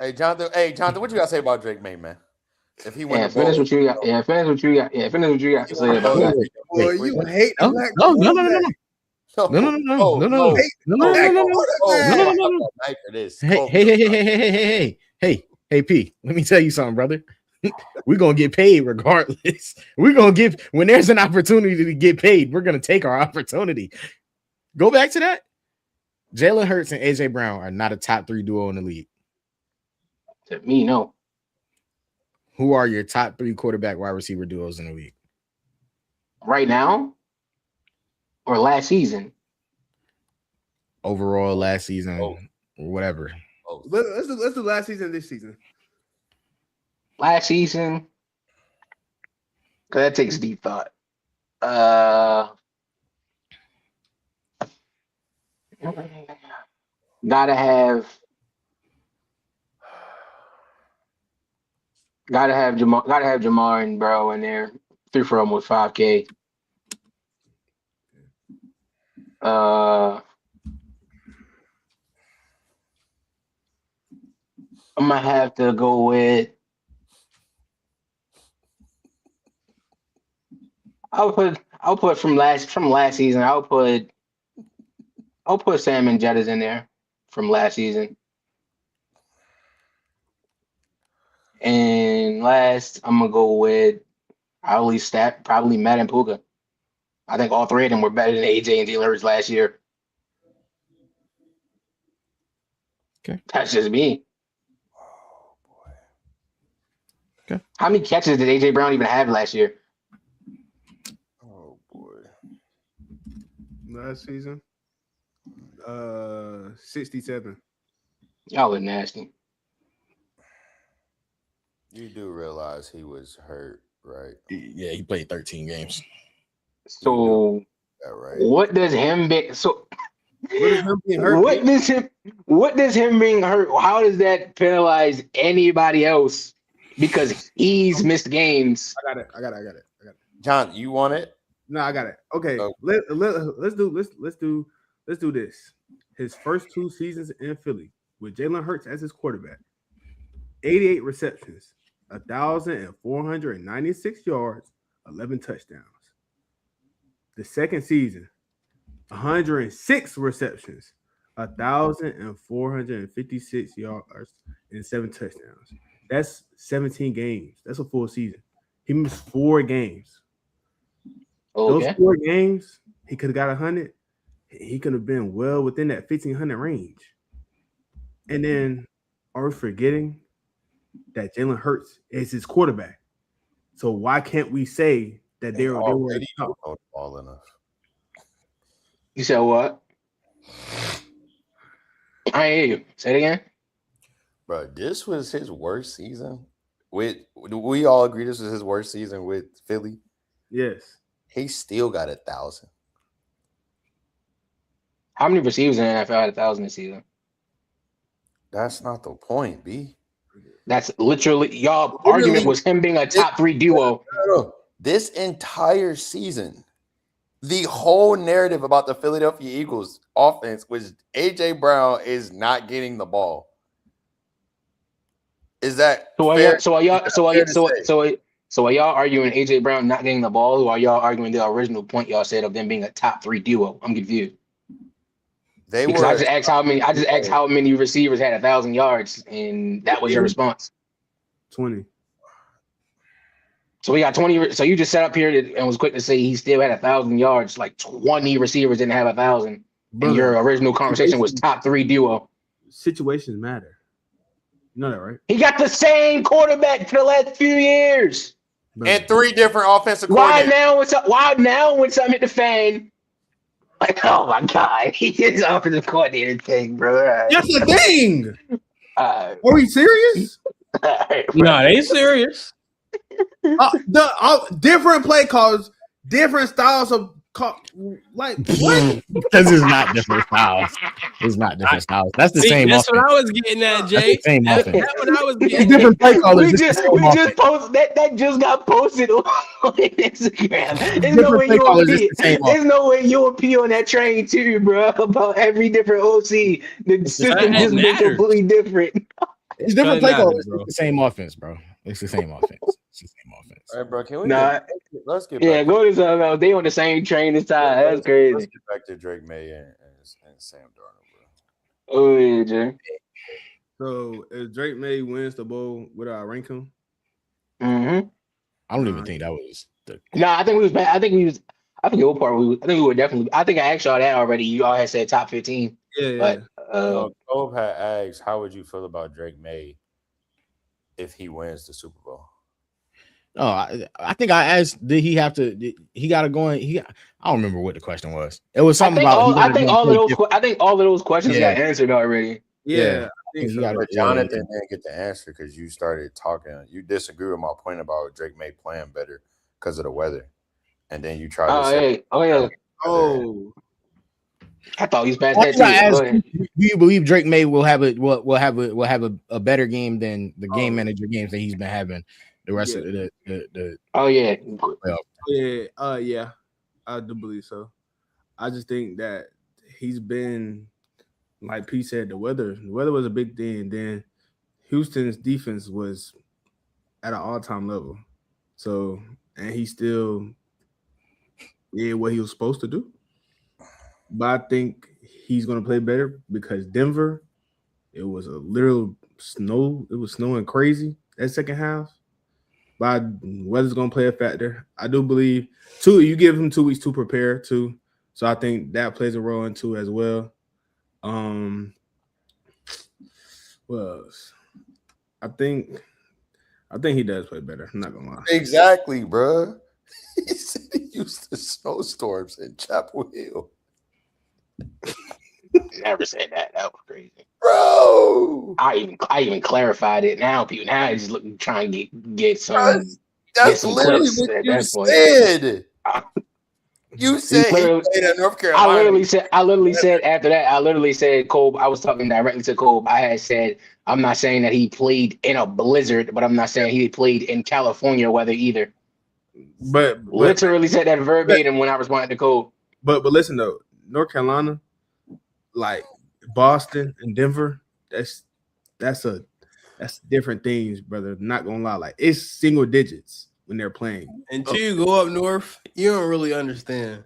Hey, Jonathan, what you gotta say about Drake May, man? If he went Finish what you got. Yeah, finish what you got. Yeah, finish what you got to say about that. Boy, you hate the black No. Hey, P. Let me tell you something, brother. We're gonna get paid regardless. When there's an opportunity to get paid, we're gonna take our opportunity. Go back to that. Jalen Hurts and AJ Brown are not a top 3 duo in the league. To me, no. Who are your top 3 quarterback wide receiver duos in the league? Right now or last season? Overall, last season, or whatever. Let's do last season, this season. Last season, because that takes deep thought. Gotta have Jamar and Burrow in there. 3 for almost 5K. I'm gonna have to go with. I'll put from last season. I'll put Sam and Jettas in there from last season. And last, I'm gonna go with probably Matt and Puka. I think all 3 of them were better than AJ and Jalen Hurts last year. Okay, that's just me. Oh boy. Okay. How many catches did AJ Brown even have last year? Oh boy. Last season, 67. Y'all are nasty. You do realize he was hurt, right? Yeah, he played 13 games. So That right. what does him being hurt? What does him being hurt? How does that penalize anybody else? Because he's missed games. I got it. John, you want it? No, I got it. Okay, Oh. let's do this. His first 2 seasons in Philly with Jalen Hurts as his quarterback, 88 receptions, 1,496 yards, 11 touchdowns. The second season, 106 receptions, 1,456 yards, and 7 touchdowns. That's 17 games. That's a full season. He missed 4 games. Okay. Those 4 games, he could have got 100. He could have been well within that 1,500 range. And then, are we forgetting that Jalen Hurts is his quarterback? So why can't we say that they were top? Ball enough. You said what? I hear you. Say it again. Bro, this was his worst season. Do we all agree this was his worst season with Philly? Yes. He still got 1,000. How many receivers in the NFL had 1,000 this season? That's not the point, B. That's literally y'all argument was him being a top 3 duo. No. This entire season, the whole narrative about the Philadelphia Eagles offense was AJ Brown is not getting the ball. Is that fair? So are y'all arguing AJ Brown not getting the ball, or are y'all arguing the original point y'all said of them being a top 3 duo? I'm confused. They Because I were just asked how many receivers had 1,000 yards, and that was your response. 20. So we got 20. So you just sat up here and was quick to say he still had 1,000 yards. Like 20 receivers didn't have 1,000. And Brother, your original conversation was top 3 duo. situations matter. You know that, right? He got the same quarterback for the last few years. Brother. and 3 different offensive Why coordinators. now? When something hit the fan? Like, oh my God, he is offensive coordinator thing, bro. All right. That's the thing. All Are we serious? right, bro. No, they serious. Different play calls, different styles of call. Like what? Because it's not different styles. It's not different styles. That's the See, same. that's offense. what I was getting at, That's Jay. the same That's offense. what I was It's getting at. different play callers. We it's the just same offense. posted that just got posted on Instagram. There's no Different way play you callers, will it's be. the same There's no way you will be on that train too, bro. About every different OC, the system That just been matters. completely different. It's different It play matters, callers. bro. It's the same offense, bro. It's the same offense. It's the same offense. All right, bro. Can we Nah, let's get yeah, back go to something else. They on the same train this time. That's Let's crazy. get back to Drake May and Sam Darnold, Oh yeah, Jay. So if Drake May wins the bowl, would I rank him? Mm-hmm. I don't even think that was the. No, I think we was bad. I think what part I think we were definitely. I think I asked y'all that already. You all had said top 15, Yeah, yeah. but bro. Cove had asked, "How would you feel about Drake May if he wins the Super Bowl?" No, I think I asked. Did he have to? He got to go in. I don't remember what the question was. It was something about. I think all of those questions Yeah. got answered already. Yeah, I think He so. got But Jonathan didn't get the answer because you started talking. You disagree with my point about Drake May playing better because of the weather, and then you tried to say, Yeah. Oh, I thought he was past I that think I too. Go asked, ahead. do you believe Drake May will have a better game than the game manager games that he's been having the rest of the Oh yeah. yeah, I do believe so. I just think that he's been, like Pete said, the weather was a big thing. Then Houston's defense was at an all-time level. So, and he still did what he was supposed to do. But I think he's going to play better because Denver, it was a literal snow. It was snowing crazy that second half. But weather's going to play a factor. I do believe, you give him 2 weeks to prepare, too. So I think that plays a role into as well. What else? I think he does play better. I'm not gonna lie. "Exactly, bro." He said he used the snowstorms in Chapel Hill, Never said that. That was crazy. bro. I even clarified it now. People now I just trying to get some. Bro, That's some literally clips what at you that point. said. You said he literally- played at North I Carolina. literally said after that. I literally said Cole. I was talking directly to Cole. I had said I'm not saying that he played in a blizzard, but I'm not saying he played in California weather either. But Literally said that verbatim when I responded to Cole. But listen though, North Carolina, like Boston and Denver, that's different things, brother. Not gonna lie, like it's single digits when they're playing. Until you go up north, you don't really understand.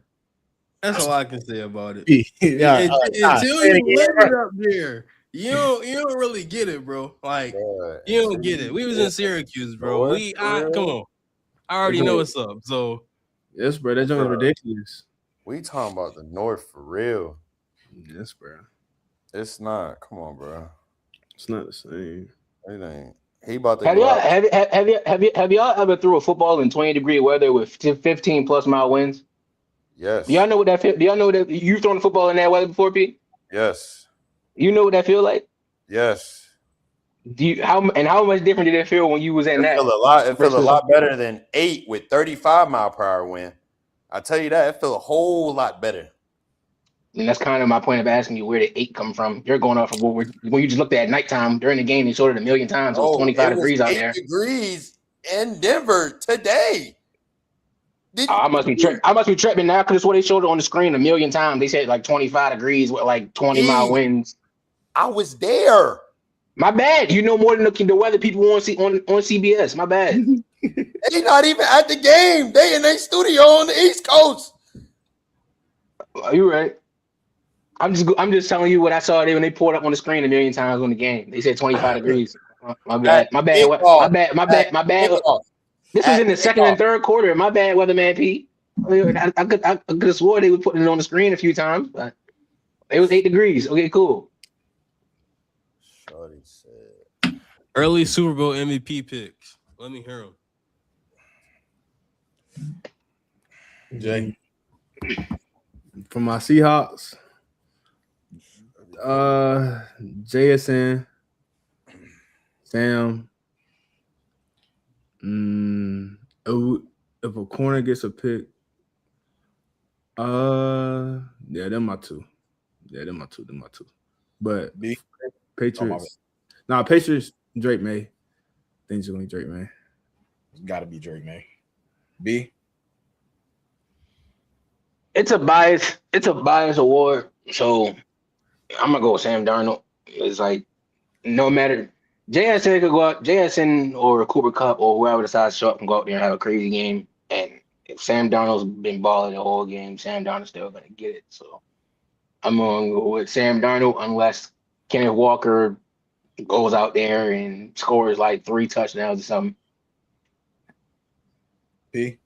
That's all I can say about it. yeah. Until you live it up there, you don't really get it, bro. Like Bro, you don't get it. We was in Syracuse, bro. Come on. I already know what's up. So Yes, bro. That joint is ridiculous. we talking about the North for real. Yes, bro. It's not. Come on, bro. It's not the same. It ain't. He about to Have go y'all out. have y'all ever threw a football in 20-degree weather with 15 plus mile winds? Yes. Do y'all know what that feel? Do y'all know that you've thrown a football in that weather before, Pete? Yes. You know what that feel like? Yes. How much different did it feel when you was in that? It feels a lot better than 8 with 35-mile-per-hour wind. I tell you that, it feels a whole lot better. And that's kind of my point of asking you where the 8 come from. You're going off of when you just looked at nighttime during the game. They showed it 1,000,000 times. It was 25 degrees out there. 8 degrees in Denver today. I must be tripping now because it's what they showed it on the screen 1,000,000 times. They said like 25 degrees with like 20-mile winds. I was there. My bad. You know more than the weather people want to see on CBS. My bad. They not even at the game. They in their studio on the East Coast. Are you right? I'm just telling you what I saw there when they pulled up on the screen a million times on the game. They said 25 degrees. My bad. My bad. My bad. This was in the second and third quarter. My bad, weatherman P. I could have swore they were putting it on the screen a few times, but it was 8 degrees. Okay, cool. Shorty said. Early Super Bowl MVP picks. Let me hear them. Jay. For my Seahawks, JSN, Sam. If a corner gets a pick, yeah, them my two. But B. Patriots, Patriots, Drake May. I think it's gonna be Drake May. It's got to be Drake May. B. It's a bias award. So I'm gonna go with Sam Darnold. It's like no matter JSN could go out, JSN or Cooper Kupp or whoever decides to show up and go out there and have a crazy game. And if Sam Darnold's been balling the whole game, Sam Darnold's still gonna get it. So I'm gonna go with Sam Darnold unless Kenneth Walker goes out there and scores like 3 touchdowns or something. P.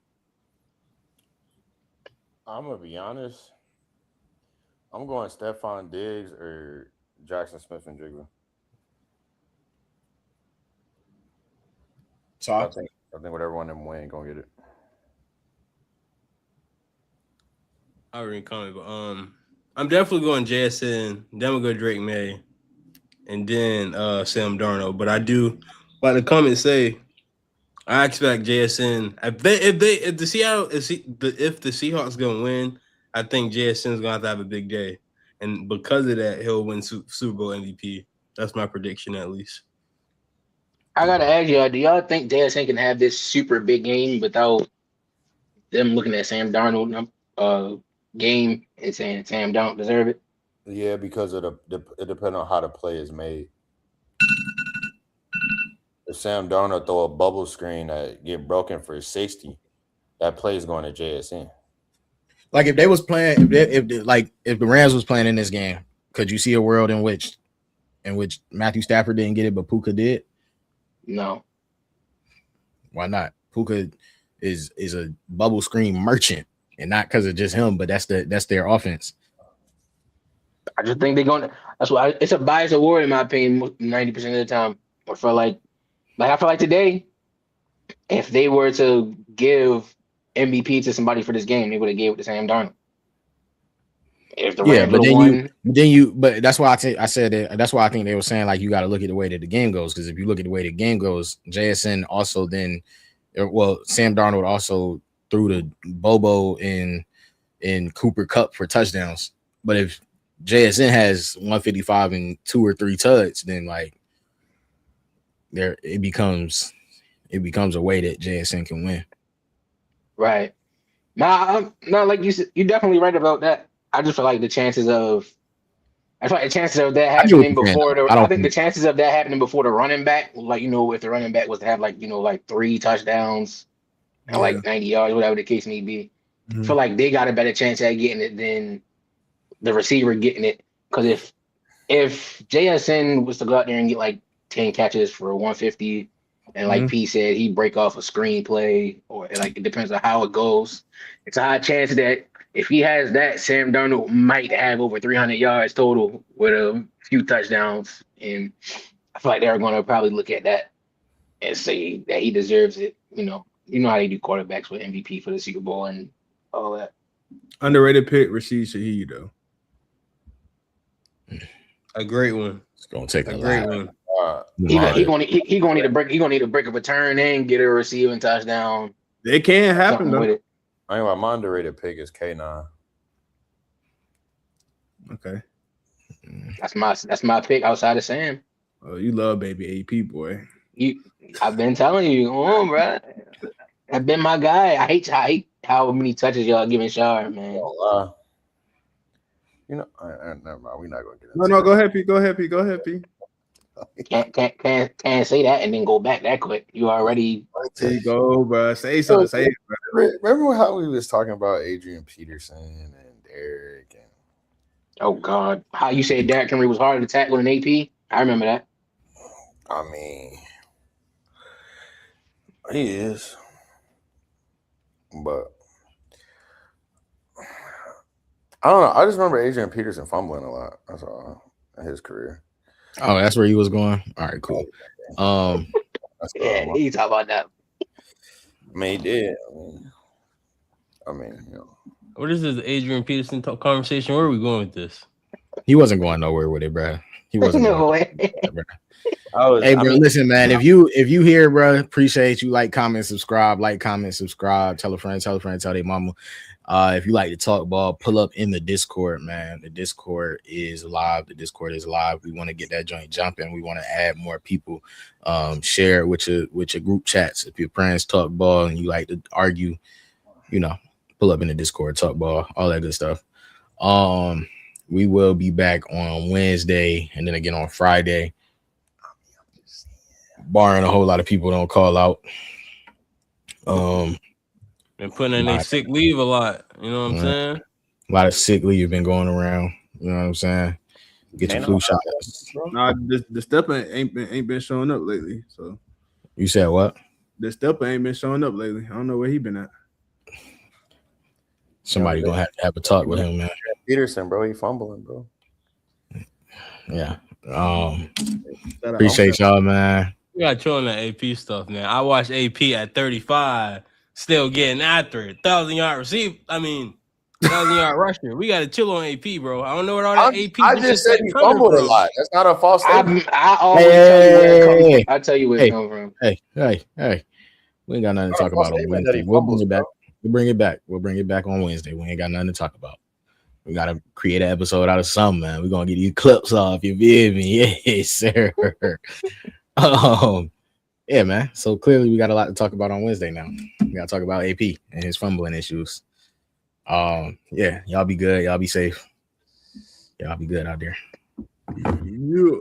I'm gonna be honest. I'm going Stephon Diggs or Jackson Smith and Jigba. I think whatever one of them win gonna get it. I already comment, but I'm definitely going JSN. Then we'll go Drake May, and then Sam Darnold. But I do, like the comments say, I expect JSN. If the Seahawks gonna win, I think JSN's gonna have a big day, and because of that, he'll win Super Bowl MVP. That's my prediction, at least. I gotta ask y'all, do y'all think JSN can have this super big game without them looking at Sam Darnold game and saying Sam don't deserve it? Yeah, because it depends on how the play is made. If Sam Darnold throw a bubble screen that get broken for 60, that play is going to JSN. Like if they was playing, if the Rams was playing in this game, could you see a world in which Matthew Stafford didn't get it, but Puka did? No. Why not? Puka is a bubble screen merchant, and not because of just him, but that's their offense. I just think they're going. That's why it's a biased award in my opinion. 90% of the time, I feel like today, if they were to give MVP to somebody for this game, they would have gave it to Sam Darnold. If the Rams but that's why I said that. That's why I think they were saying like you got to look at the way that the game goes, because if you look at the way the game goes, JSN also then, Sam Darnold also threw the Bobo in Cooper Kupp for touchdowns. But if JSN has 155 and 2 or 3 tuds, then like it becomes a way that JSN can win. Right. Nah, like you said, you're definitely right about that. I just feel like the chances of that happening before I think the chances of that happening before the running back, like if the running back was to have like 3 touchdowns and like 90 yards, whatever the case may be, I feel like they got a better chance at getting it than the receiver getting it. Because if JSN was to go out there and get like 10 catches for 150, and like P said, he break off a screenplay, or like it depends on how it goes. It's a high chance that if he has that, Sam Darnold might have over 300 yards total with a few touchdowns. And I feel like they're going to probably look at that and say that he deserves it. You know how they do quarterbacks with MVP for the Super Bowl and all that. Underrated pick, Rashid Shaheed, though. A great one. It's gonna take a great one. He gonna need a break. He gonna need a break of return and get a receiving touchdown. It can happen though. I ain't about my underrated pick is K9. Okay, that's my pick outside of Sam. Oh, you love baby AP boy. I've been telling you, bro. I've been my guy. I hate how many touches y'all giving Shard, man. Never mind. We're not gonna get No, go ahead, P. Go ahead, P. Can't say that and then go back that quick. You already. There you go, bro. Say something. Say it, bro. Remember how we was talking about Adrian Peterson and Derek, and Oh God, how you say Derrick Henry was harder to tackle than AP? I remember that. I mean, he is, but I don't know. I just remember Adrian Peterson fumbling a lot. That's all in his career. Oh, that's where he was going. All right, cool. That's Yeah, you talk about that. I mean, he did. I mean, you know. What is this Adrian Peterson conversation? Where are we going with this? He wasn't going nowhere with it, bro. He wasn't. No way. Hey, bro, listen, man. If you here, bro, appreciate you. Like, comment, subscribe. Like, comment, subscribe. Tell a friend, tell their mama. If you like to talk ball, pull up in the Discord, man. The Discord is live. We want to get that joint jumping. We want to add more people. Share it with your group chats. If your friends talk ball and you like to argue, you know, pull up in the Discord, talk ball, all that good stuff. We will be back on Wednesday and then again on Friday, barring a whole lot of people don't call out. Been putting in a sick leave a lot. You know what I'm saying? A lot of sick leave been going around. You know what I'm saying? Get your flu shot. Nah, the stepper ain't been showing up lately. So you said what? The stepper ain't been showing up lately. I don't know where he been at. Somebody gonna have a talk with him, man. Peterson, bro, he fumbling, bro. Yeah. Appreciate y'all, man. We got chilling that AP stuff, man. I watched AP at 35, still getting after it. 1,000-yard receive. I mean, 1,000-yard rusher. We got to chill on AP, bro. I don't know what all that AP. I just said he fumbled a lot. That's not a false statement. I always tell you where it comes from. I tell you where it comes from. Hey. We ain't got nothing to talk about on Wednesday. We'll bring it back. We'll bring it back on Wednesday. We ain't got nothing to talk about. We gotta create an episode out of something, man. We're gonna get these clips off. You feel me? Yes, sir. Yeah, man. So clearly we got a lot to talk about on Wednesday now. We gotta talk about AP and his fumbling issues. Yeah, y'all be good. Y'all be safe. Y'all be good out there. Yeah.